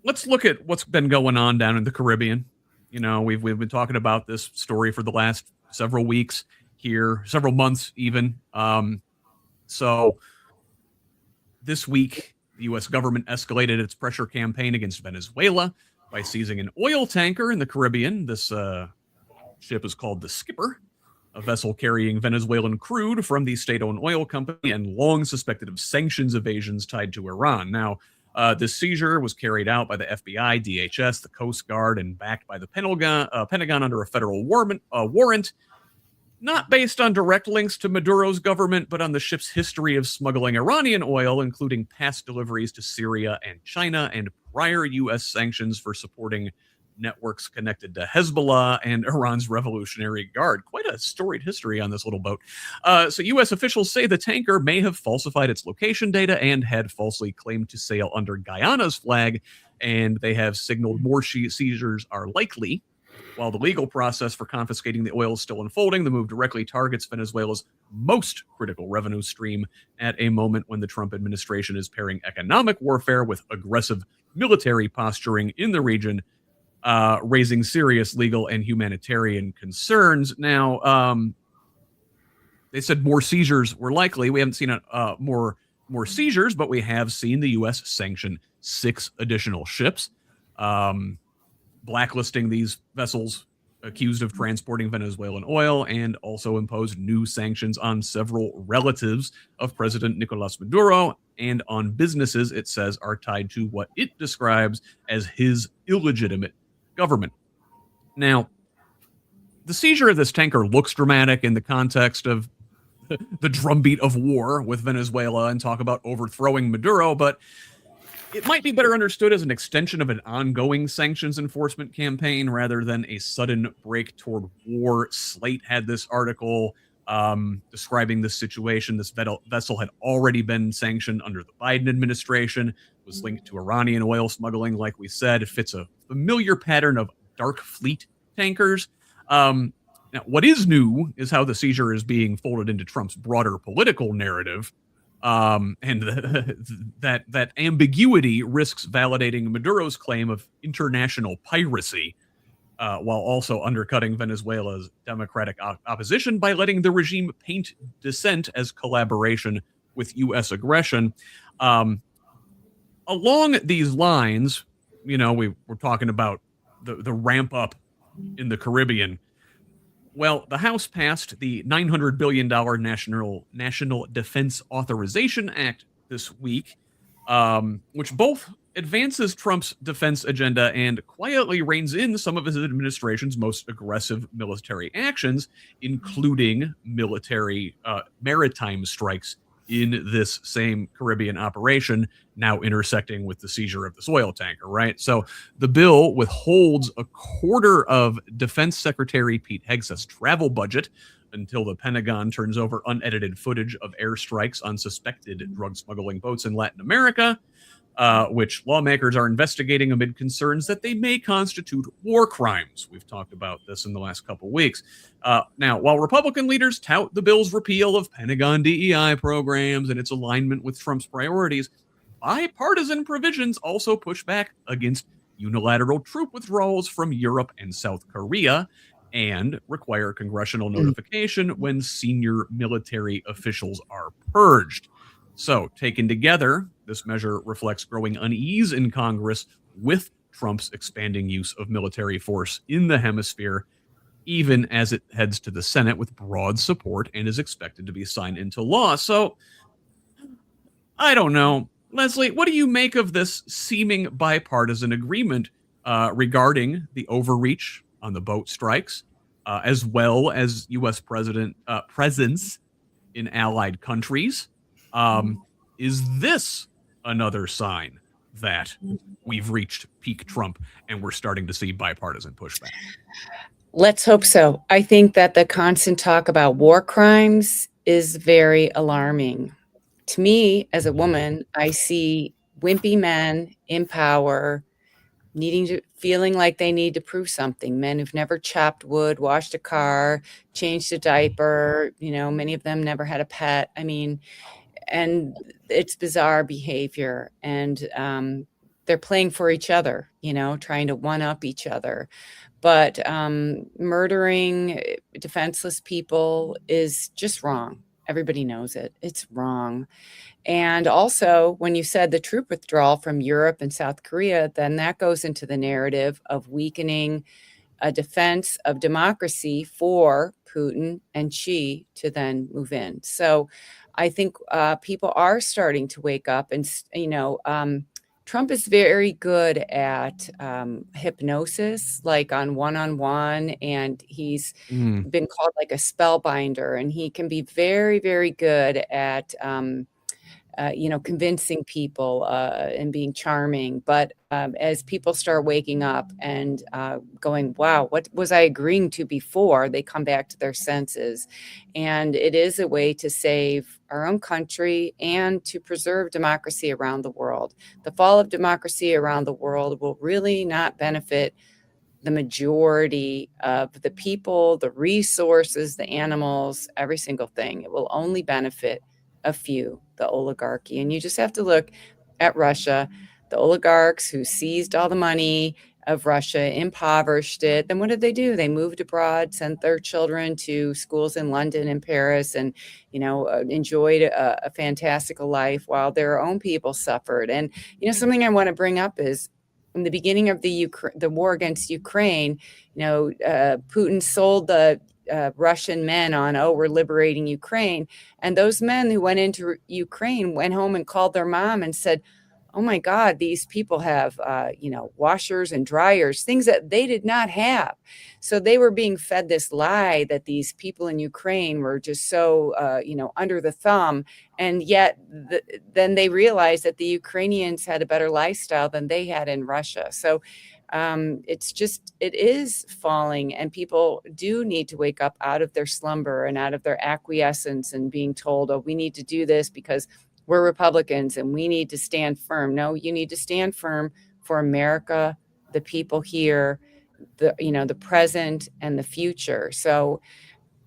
Let's look at what's been going on down in the Caribbean. You know, we've been talking about this story for the last several weeks here, several months even. So this week, the U.S. government escalated its pressure campaign against Venezuela by seizing an oil tanker in the Caribbean. This ship is called the Skipper, a vessel carrying Venezuelan crude from the state-owned oil company and long suspected of sanctions evasions tied to Iran. Now, This seizure was carried out by the FBI, DHS, the Coast Guard, and backed by the Pentagon under a federal warrant, not based on direct links to Maduro's government, but on the ship's history of smuggling Iranian oil, including past deliveries to Syria and China, and prior U.S. sanctions for supporting networks connected to Hezbollah and Iran's Revolutionary Guard. Quite a storied history on this little boat. So U.S. officials say the tanker may have falsified its location data and had falsely claimed to sail under Guyana's flag, and they have signaled more seizures are likely. While the legal process for confiscating the oil is still unfolding, the move directly targets Venezuela's most critical revenue stream at a moment when the Trump administration is pairing economic warfare with aggressive military posturing in the region, raising serious legal and humanitarian concerns. Now, they said more seizures were likely. We haven't seen more seizures, but we have seen the U.S. sanction 6 additional ships, blacklisting these vessels accused of transporting Venezuelan oil, and also imposed new sanctions on several relatives of President Nicolas Maduro and on businesses it says are tied to what it describes as his illegitimate government. Now, the seizure of this tanker looks dramatic in the context of the drumbeat of war with Venezuela and talk about overthrowing Maduro, but it might be better understood as an extension of an ongoing sanctions enforcement campaign rather than a sudden break toward war. Slate had this article describing the situation. This vessel had already been sanctioned under the Biden administration, was linked to Iranian oil smuggling, like we said. It fits a familiar pattern of dark fleet tankers. Now, what is new is how the seizure is being folded into Trump's broader political narrative. And that ambiguity risks validating Maduro's claim of international piracy, while also undercutting Venezuela's democratic opposition by letting the regime paint dissent as collaboration with U.S. aggression. Along these lines, we're talking about the ramp up in the Caribbean. Well, the House passed the $900 billion National Defense Authorization Act this week, which both advances Trump's defense agenda and quietly reins in some of his administration's most aggressive military actions, including military maritime strikes in this same Caribbean operation, now intersecting with the seizure of this oil tanker, right? So the bill withholds a quarter of Defense Secretary Pete Hegseth's travel budget until the Pentagon turns over unedited footage of airstrikes on suspected drug smuggling boats in Latin America, which lawmakers are investigating amid concerns that they may constitute war crimes. We've talked about this in the last couple weeks. Now, while Republican leaders tout the bill's repeal of Pentagon DEI programs and its alignment with Trump's priorities, bipartisan provisions also push back against unilateral troop withdrawals from Europe and South Korea and require congressional notification when senior military officials are purged. So, taken together, this measure reflects growing unease in Congress with Trump's expanding use of military force in the hemisphere, even as it heads to the Senate with broad support and is expected to be signed into law. So, I don't know. Leslie, what do you make of this seeming bipartisan agreement regarding the overreach on the boat strikes, as well as U.S. presence in allied countries? Is this another sign that we've reached peak Trump and we're starting to see bipartisan pushback? Let's hope so. I think that the constant talk about war crimes is very alarming. To me, as a woman, I see wimpy men in power feeling like they need to prove something. Men who've never chopped wood, washed a car, changed a diaper, many of them never had a pet. And it's bizarre behavior. And they're playing for each other, trying to one-up each other. But murdering defenseless people is just wrong. Everybody knows it. It's wrong. And also, when you said the troop withdrawal from Europe and South Korea, then that goes into the narrative of weakening a defense of democracy for Putin and Xi to then move in. So I think people are starting to wake up and, Trump is very good at hypnosis, like on one-on-one, and he's been called like a spellbinder, and he can be very, very good at convincing people and being charming. But as people start waking up and going, wow, what was I agreeing to before? They come back to their senses. And it is a way to save our own country and to preserve democracy around the world. The fall of democracy around the world will really not benefit the majority of the people, the resources, the animals, every single thing. It will only benefit a few, the oligarchy. And you just have to look at Russia, the oligarchs who seized all the money of Russia, impoverished it. Then what did they do? They moved abroad, sent their children to schools in London and Paris, and enjoyed a fantastical life while their own people suffered. And something I want to bring up is, in the beginning of the war against Ukraine, Putin sold the Russian men on, we're liberating Ukraine. And those men who went into Ukraine went home and called their mom and said, oh my God, these people have, washers and dryers, things that they did not have. So they were being fed this lie that these people in Ukraine were just so, under the thumb. And yet then they realized that the Ukrainians had a better lifestyle than they had in Russia. So it is falling, and people do need to wake up out of their slumber and out of their acquiescence and being told, we need to do this because we're Republicans and we need to stand firm. No, you need to stand firm for America, the people here, the present and the future. So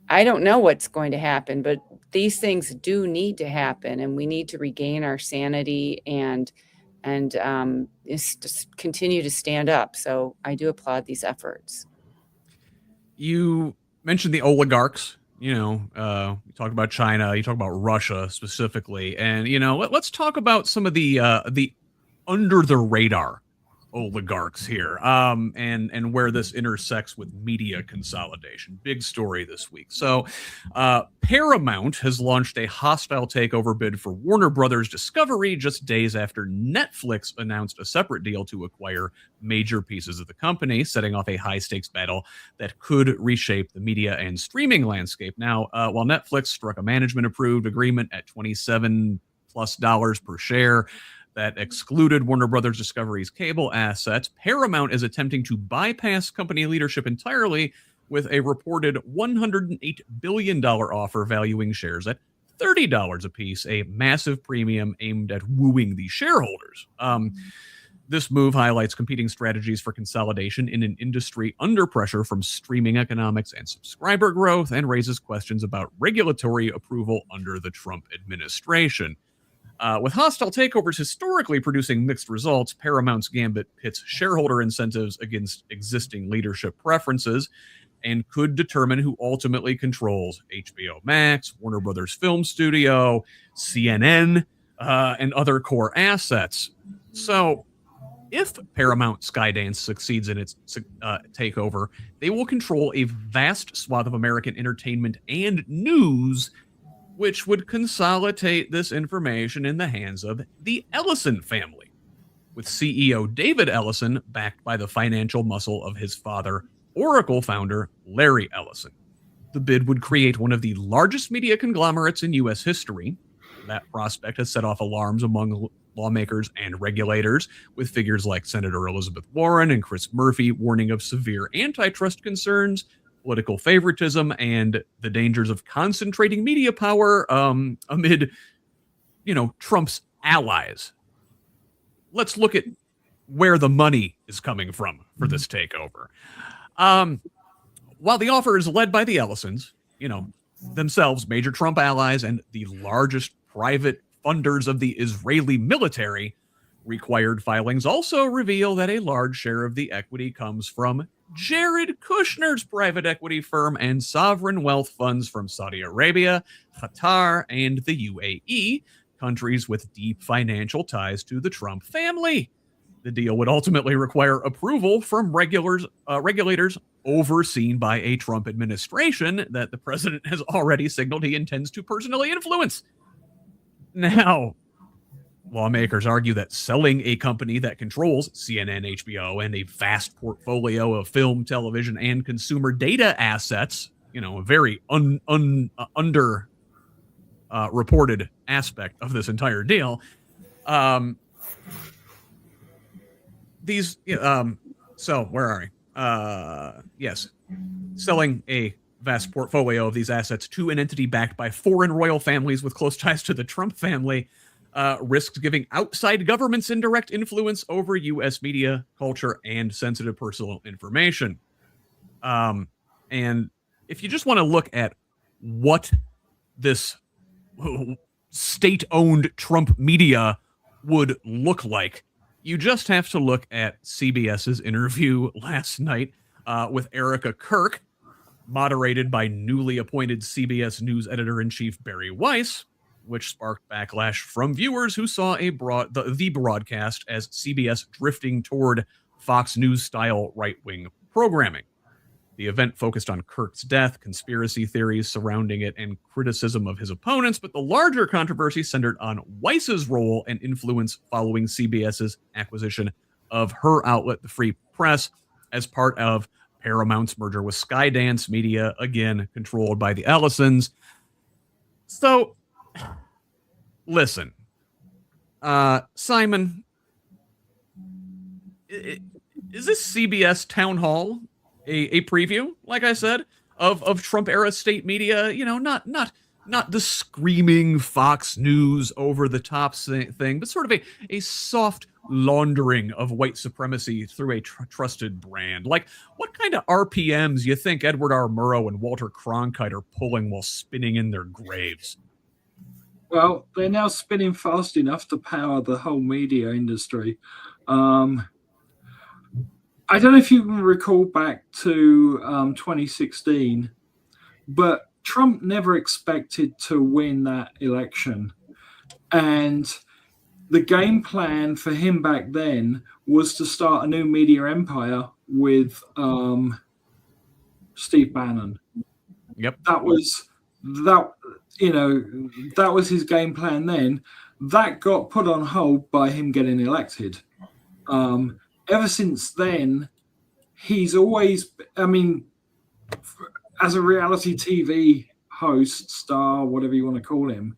I don't know what's going to happen, but these things do need to happen, and we need to regain our sanity and continue to stand up. So I do applaud these efforts. You mentioned the oligarchs. You talk about China, you talk about Russia specifically, and let's talk about some of the under the radar oligarchs here, and where this intersects with media consolidation. Big story this week. So Paramount has launched a hostile takeover bid for Warner Brothers Discovery just days after Netflix announced a separate deal to acquire major pieces of the company, setting off a high-stakes battle that could reshape the media and streaming landscape. Now, while Netflix struck a management-approved agreement at $27+ per share, that excluded Warner Brothers Discovery's cable assets, Paramount is attempting to bypass company leadership entirely with a reported $108 billion offer valuing shares at $30 apiece, a massive premium aimed at wooing the shareholders. This move highlights competing strategies for consolidation in an industry under pressure from streaming economics and subscriber growth, and raises questions about regulatory approval under the Trump administration. With hostile takeovers historically producing mixed results, Paramount's gambit pits shareholder incentives against existing leadership preferences and could determine who ultimately controls HBO Max, Warner Brothers Film Studio, CNN, and other core assets. So if Paramount Skydance succeeds in its takeover, they will control a vast swath of American entertainment and news, which would consolidate this information in the hands of the Ellison family, with CEO David Ellison backed by the financial muscle of his father, Oracle founder Larry Ellison. The bid would create one of the largest media conglomerates in U.S. history. That prospect has set off alarms among lawmakers and regulators, with figures like Senator Elizabeth Warren and Chris Murphy warning of severe antitrust concerns, political favoritism, and the dangers of concentrating media power amid, Trump's allies. Let's look at where the money is coming from for this takeover. While the offer is led by the Ellisons, themselves major Trump allies and the largest private funders of the Israeli military, required filings also reveal that a large share of the equity comes from Jared Kushner's private equity firm and sovereign wealth funds from Saudi Arabia, Qatar, and the UAE, countries with deep financial ties to the Trump family. The deal would ultimately require approval from regulators overseen by a Trump administration that the president has already signaled he intends to personally influence. Now, Lawmakers argue that selling a company that controls CNN, HBO, and a vast portfolio of film, television, and consumer data assets, a very under reported aspect of this entire deal. So where are we? Yes, selling a vast portfolio of these assets to an entity backed by foreign royal families with close ties to the Trump family risks giving outside governments indirect influence over U.S. media, culture, and sensitive personal information. And if you just want to look at what this state-owned Trump media would look like, you just have to look at CBS's interview last night with Erica Kirk, moderated by newly appointed CBS News editor-in-chief Barry Weiss, which sparked backlash from viewers who saw the broadcast as CBS drifting toward Fox News-style right-wing programming. The event focused on Kirk's death, conspiracy theories surrounding it, and criticism of his opponents, but the larger controversy centered on Weiss's role and influence following CBS's acquisition of her outlet, the Free Press, as part of Paramount's merger with Skydance Media, again controlled by the Ellisons. So, listen, Simon, is this CBS town hall a preview, like I said, of Trump era state media? Not the screaming Fox News over the top thing, but sort of a soft laundering of white supremacy through a trusted brand. Like, what kind of RPMs you think Edward R. Murrow and Walter Cronkite are pulling while spinning in their graves? Well, they're now spinning fast enough to power the whole media industry. I don't know if you can recall back to 2016, but Trump never expected to win that election. And the game plan for him back then was to start a new media empire with Steve Bannon. Yep. That was his game plan then. That got put on hold by him getting elected. Ever since then, he's always, as a reality TV host, star, whatever you want to call him,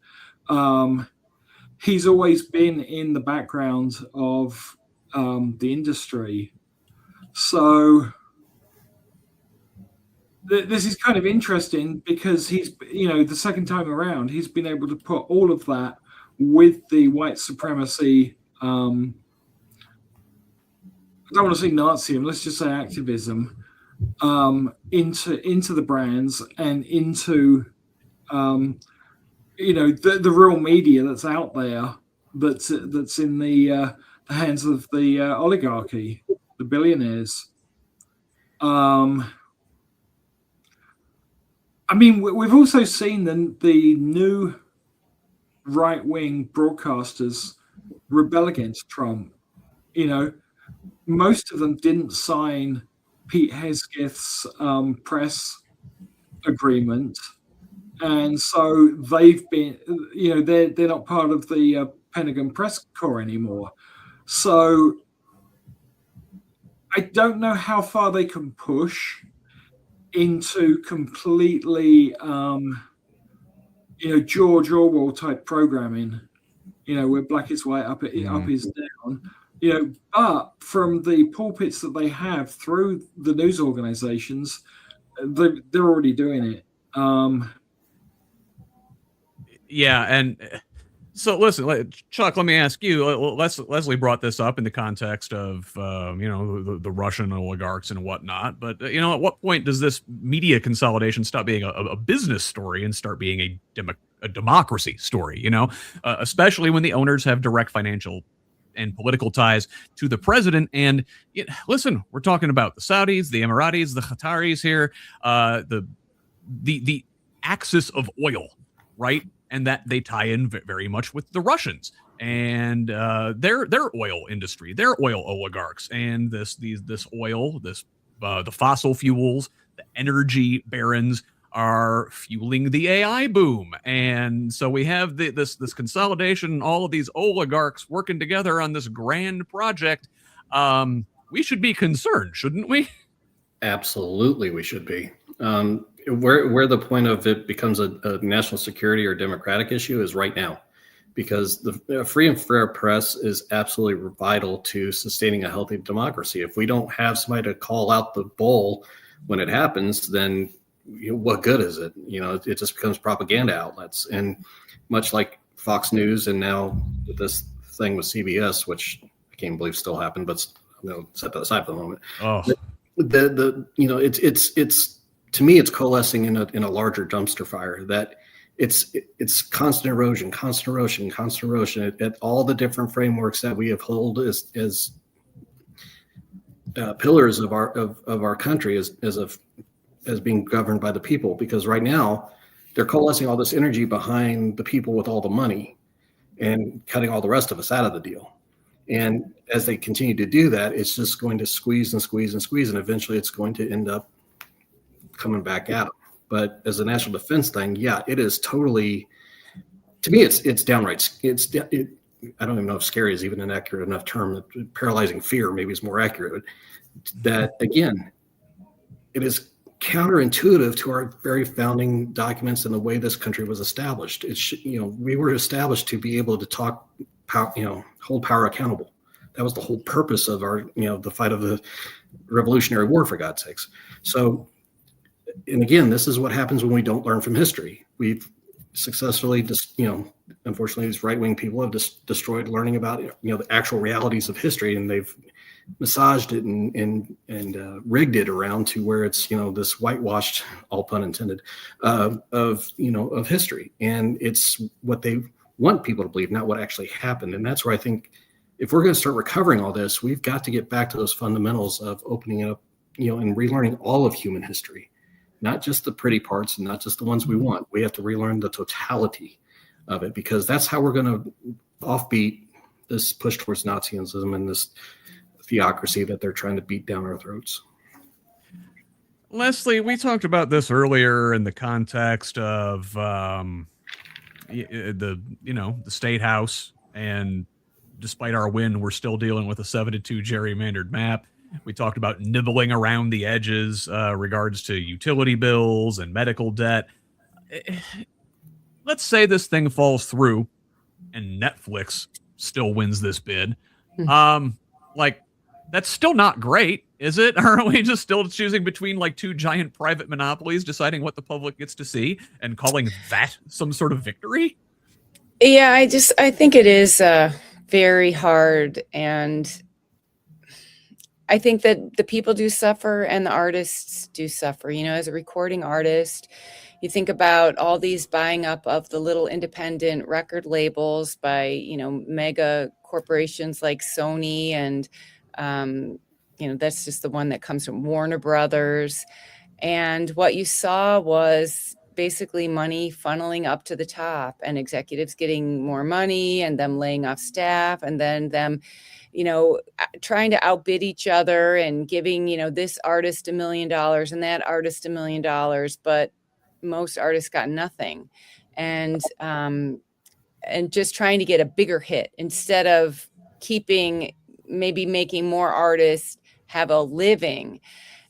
he's always been in the background of the industry. So this is kind of interesting because he's, the second time around, he's been able to put all of that with the white supremacy, I don't want to say Nazism, let's just say activism, into the brands and into the real media that's out there, that's in the hands of the oligarchy, the billionaires. We've also seen the new right-wing broadcasters rebel against Trump. Most of them didn't sign Pete Hegseth's press agreement, and so they've been, they're not part of the Pentagon press corps anymore. So I don't know how far they can push into completely, George Orwell type programming, where black is white, up is down. But from the pulpits that they have through the news organizations, they're already doing it. Yeah, and so listen, Chuck, let me ask you. Leslie brought this up in the context of the Russian oligarchs and whatnot. But at what point does this media consolidation stop being a business story and start being a democracy story? Especially when the owners have direct financial and political ties to the president. And listen, we're talking about the Saudis, the Emiratis, the Qataris here, the axis of oil, right? And that they tie in very much with the Russians and their oil industry, their oil oligarchs, and the fossil fuels, the energy barons are fueling the AI boom. And so we have this consolidation, all of these oligarchs working together on this grand project. We should be concerned, shouldn't we? Absolutely, we should be. Where the point of it becomes a national security or democratic issue is right now, because the free and fair press is absolutely vital to sustaining a healthy democracy. If we don't have somebody to call out the bull when it happens, then what good is it? It just becomes propaganda outlets. And much like Fox News, and now this thing with CBS, which I can't believe still happened, but set that aside for the moment. Oh. It's to me, it's coalescing in a larger dumpster fire, that it's constant erosion at all the different frameworks that we uphold as pillars of our country as being governed by the people. Because right now they're coalescing all this energy behind the people with all the money and cutting all the rest of us out of the deal. And as they continue to do that, it's just going to squeeze, and eventually it's going to end up coming back at them. But as a national defense thing, yeah, it is totally, to me, it's downright, I don't even know if scary is even an accurate enough term. Paralyzing fear maybe is more accurate. That, again, it is counterintuitive to our very founding documents and the way this country was established. We were established to be able to hold power accountable. That was the whole purpose of our, the fight of the Revolutionary War, for God's sakes. So, and again, this is what happens when we don't learn from history. We've successfully unfortunately, these right-wing people have destroyed learning about, the actual realities of history, and they've massaged it and rigged it around to where it's, this whitewashed, all pun intended, of history. And it's what they want people to believe, not what actually happened. And that's where I think if we're going to start recovering all this, we've got to get back to those fundamentals of opening it up, and relearning all of human history, not just the pretty parts and not just the ones we want. We have to relearn the totality of it, because that's how we're going to offbeat this push towards Nazism and this theocracy that they're trying to beat down our throats. Leslie, we talked about this earlier in the context of the State House, and despite our win, we're still dealing with a 7-2 gerrymandered map. We talked about nibbling around the edges regards to utility bills and medical debt. Let's say this thing falls through and Netflix still wins this bid. That's still not great, is it? Aren't we just still choosing between two giant private monopolies, deciding what the public gets to see and calling that some sort of victory? Yeah, I think it is very hard. And I think that the people do suffer and the artists do suffer. As a recording artist, you think about all these buying up of the little independent record labels by, mega corporations like Sony, and, that's just the one that comes from Warner Brothers. And what you saw was basically money funneling up to the top, and executives getting more money, and them laying off staff, and then them trying to outbid each other and giving, this artist $1 million and that artist $1 million, but most artists got nothing. And just trying to get a bigger hit instead of maybe making more artists have a living.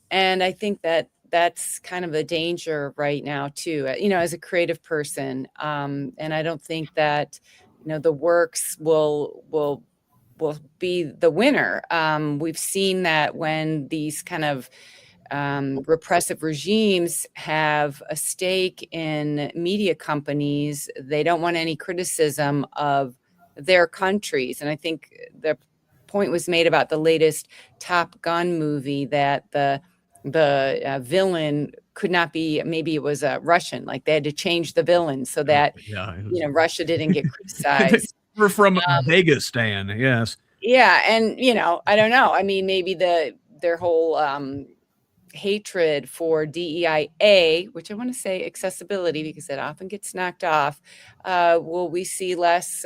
And I think that that's kind of a danger right now too, as a creative person. And I don't think that, the works will be the winner. We've seen that when these kind of repressive regimes have a stake in media companies, they don't want any criticism of their countries. And I think the point was made about the latest Top Gun movie that the villain could not be, maybe it was a Russian, they had to change the villain so that, Russia didn't get criticized. We're from Vegastan, yes. Yeah. And, I don't know. I mean, maybe their whole hatred for DEIA, which I want to say accessibility, because it often gets knocked off. Would we see less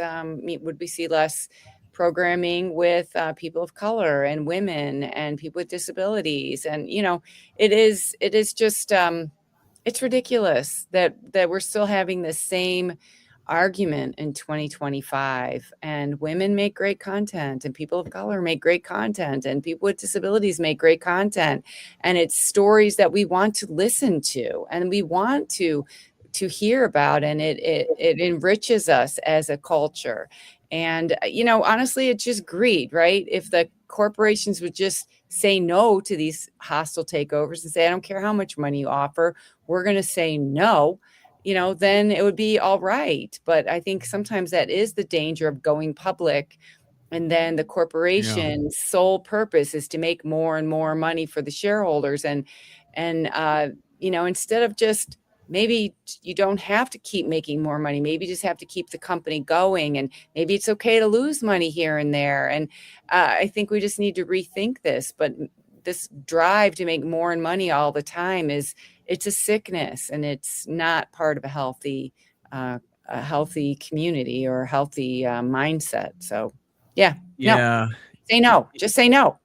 programming with people of color and women and people with disabilities? And, it is just, it's ridiculous that we're still having the same argument in 2025, and women make great content, and people of color make great content, and people with disabilities make great content, and it's stories that we want to listen to and we want to hear about, and it enriches us as a culture. And honestly, it's just greed, right? If the corporations would just say no to these hostile takeovers and say, I don't care how much money you offer, we're going to say no, then it would be all right. But I think sometimes that is the danger of going public. And then the corporation's sole purpose is to make more and more money for the shareholders. And instead of just, maybe you don't have to keep making more money. Maybe you just have to keep the company going. And maybe it's okay to lose money here and there. And I think we just need to rethink this. But this drive to make more and money all the time it's a sickness, and it's not part of a healthy community or a healthy mindset. So, no. Say no. Just say no.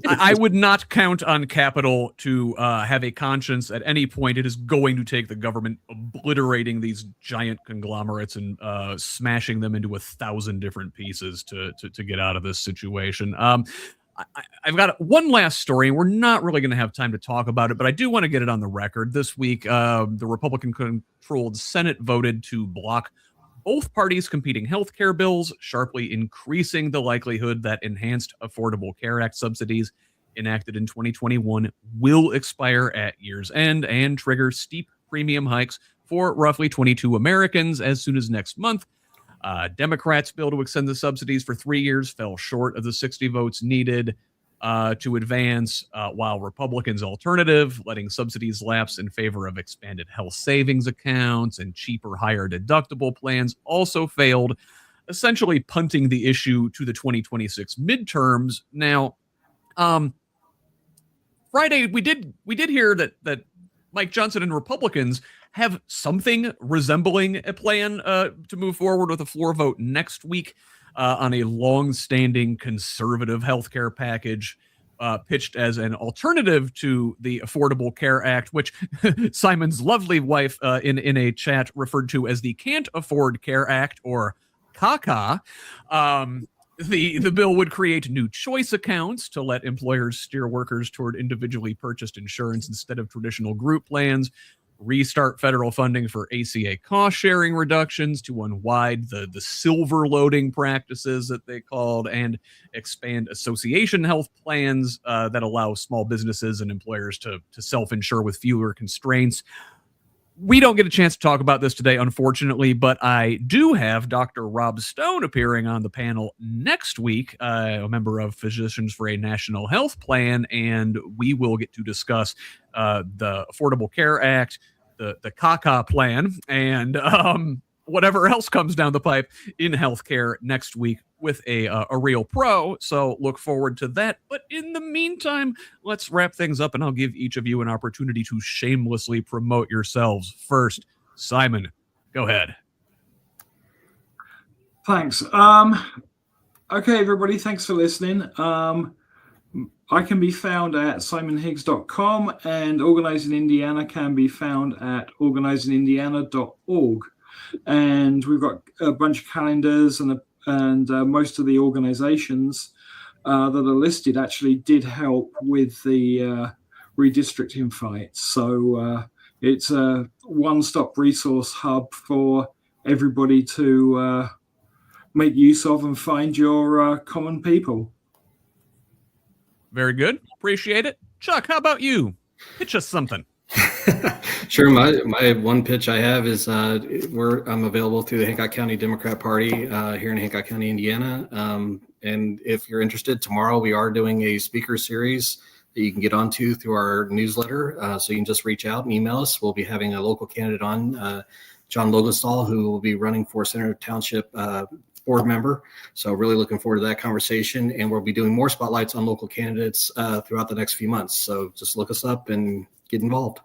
I would not count on capital to have a conscience at any point. It is going to take the government obliterating these giant conglomerates and smashing them into 1,000 different pieces to get out of this situation. I've got one last story, and we're not really going to have time to talk about it, but I do want to get it on the record. This week, the Republican-controlled Senate voted to block both parties' competing healthcare bills, sharply increasing the likelihood that enhanced Affordable Care Act subsidies enacted in 2021 will expire at year's end and trigger steep premium hikes for roughly 22 Americans as soon as next month. Democrats' bill to extend the subsidies for 3 years fell short of the 60 votes needed to advance, while Republicans' alternative, letting subsidies lapse in favor of expanded health savings accounts and cheaper, higher deductible plans, also failed, essentially punting the issue to the 2026 midterms. Now, Friday, we did hear that Mike Johnson and Republicans have something resembling a plan to move forward with a floor vote next week on a long-standing conservative healthcare package pitched as an alternative to the Affordable Care Act, which Simon's lovely wife in a chat referred to as the Can't Afford Care Act, or CACA. The bill would create new choice accounts to let employers steer workers toward individually purchased insurance instead of traditional group plans, restart federal funding for ACA cost-sharing reductions to unwind the silver loading practices that they called, and expand association health plans that allow small businesses and employers to self-insure with fewer constraints. We don't get a chance to talk about this today, unfortunately, but I do have Dr. Rob Stone appearing on the panel next week, a member of Physicians for a National Health Plan, and we will get to discuss the Affordable Care Act, the CACA plan, and whatever else comes down the pipe in healthcare next week with a real pro. So look forward to that. But in the meantime, let's wrap things up, and I'll give each of you an opportunity to shamelessly promote yourselves. First, Simon, go ahead. Thanks. Okay, everybody, thanks for listening. I can be found at simonhiggs.com, and Organizing Indiana can be found at organizingindiana.org. And we've got a bunch of calendars, and most of the organizations that are listed actually did help with the redistricting fight. So it's a one-stop resource hub for everybody to make use of and find your common people. Very good. Appreciate it. Chuck, how about you? Pitch us something. Sure. My one pitch I have is I'm available through the Hancock County Democrat Party here in Hancock County, Indiana. And if you're interested, tomorrow we are doing a speaker series that you can get onto through our newsletter. So you can just reach out and email us. We'll be having a local candidate on, John Logenthal, who will be running for Center Township board member. So really looking forward to that conversation. And we'll be doing more spotlights on local candidates throughout the next few months. So just look us up and get involved.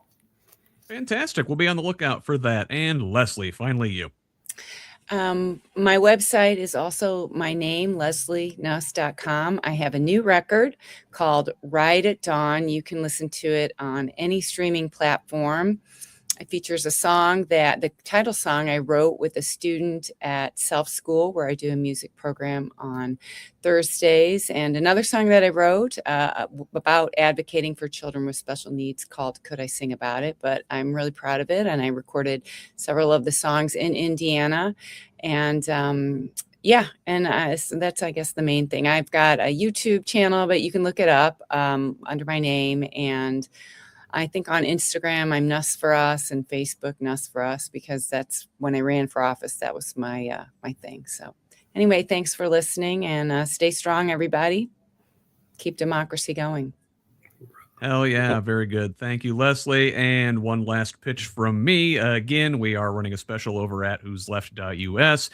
Fantastic. We'll be on the lookout for that. And Leslie, finally you. My website is also my name, leslienuss.com. I have a new record called Ride at Dawn. You can listen to it on any streaming platform. It features a song the title song I wrote with a student at Self School, where I do a music program on Thursdays, and another song that I wrote about advocating for children with special needs called Could I Sing About It? But I'm really proud of it, and I recorded several of the songs in Indiana. And so that's, I guess, the main thing. I've got a YouTube channel, but you can look it up under my name, and I think on Instagram, I'm Nuss for Us, and Facebook, Nuss for Us, because that's when I ran for office. That was my thing. So anyway, thanks for listening, and stay strong, everybody. Keep democracy going. Hell yeah, very good. Thank you, Leslie. And one last pitch from me. Again, we are running a special over at HoosLeft.us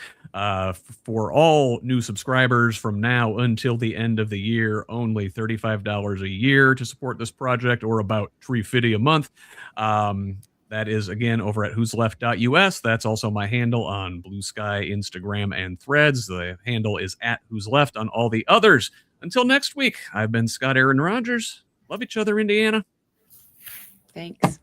for all new subscribers from now until the end of the year. Only $35 a year to support this project, or about $350 a month. That is, again, over at HoosLeft.us. That's also my handle on Blue Sky, Instagram, and Threads. The handle is at HoosLeft on all the others. Until next week, I've been Scott Aaron Rogers. Love each other, Indiana. Thanks.